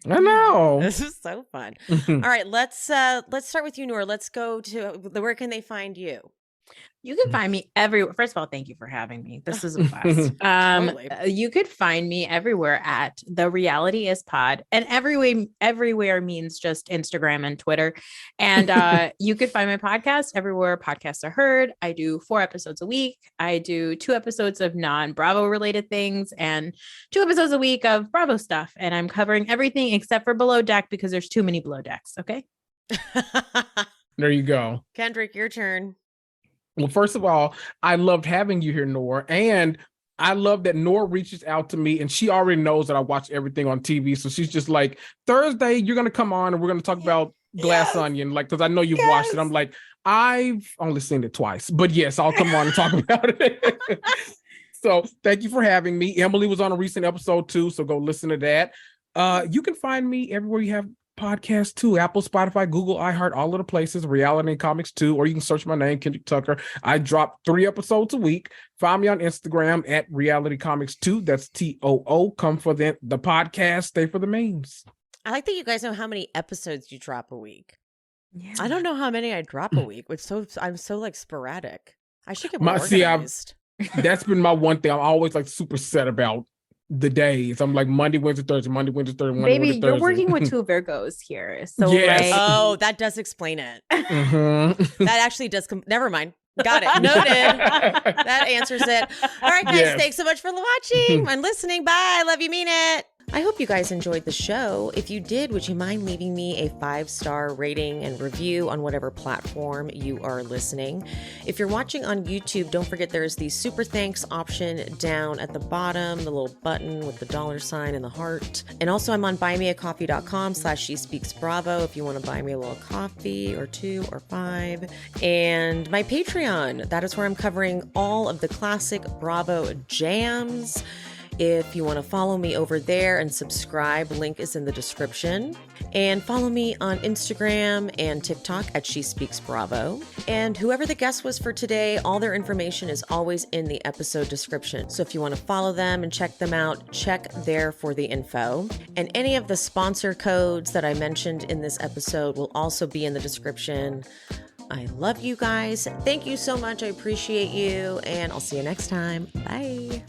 I know. This is so fun. All right, let's start with you, Noor. Let's go to where can they find you? You can find me everywhere. First of all, thank you for having me. This is a blast. Totally. You could find me everywhere at The Reality Is Pod, and everywhere means just Instagram and Twitter. And you could find my podcast everywhere podcasts are heard. I do 4 episodes a week. I do 2 episodes of non-Bravo related things and 2 episodes a week of Bravo stuff. And I'm covering everything except for Below Deck because there's too many Below Decks. Okay. There you go. Kendrick, your turn. Well, first of all, I loved having you here, Noor. And I love that Noor reaches out to me and she already knows that I watch everything on TV. So she's just like, Thursday, you're going to come on and we're going to talk about Glass Onion. Like, because I know you've watched it. I'm like, I've only seen it twice. But yes, I'll come on and talk about it. So thank you for having me. Emily was on a recent episode too. So go listen to that. You can find me everywhere you have podcast too. Apple, Spotify, Google, iHeart, all of the places. Reality and Comics too. Or you can search my name, Kendrick Tucker. I drop 3 episodes a week. Find me on Instagram at Reality Comics 2. That's TOO. Come for the podcast. Stay for the memes. I like that you guys know how many episodes you drop a week. Yeah. I don't know how many I drop a week. I'm so like sporadic. I should get more organized. That's been my one thing. I'm always like super set about the days. I'm like Monday, Wednesday, Thursday, Monday, Wednesday, Thursday, Monday, Maybe Wednesday, you're Thursday. working with 2 Virgos here. So oh, that does explain it. That actually does. Never mind. Got it. Noted. That answers it. All right, guys. Thanks so much for watching and listening. Bye. Love you. Mean it. I hope you guys enjoyed the show. If you did, would you mind leaving me a 5-star rating and review on whatever platform you are listening? If you're watching on YouTube, don't forget there's the super thanks option down at the bottom, the little button with the $sign and the heart. And also I'm on buymeacoffee.com/SheSpeaksBravo if you want to buy me a little coffee or 2 or 5. And my Patreon, that is where I'm covering all of the classic Bravo jams. If you want to follow me over there and subscribe, link is in the description. And follow me on Instagram and TikTok at She Speaks Bravo. And whoever the guest was for today, all their information is always in the episode description. So if you want to follow them and check them out, check there for the info. And any of the sponsor codes that I mentioned in this episode will also be in the description. I love you guys. Thank you so much. I appreciate you. And I'll see you next time. Bye.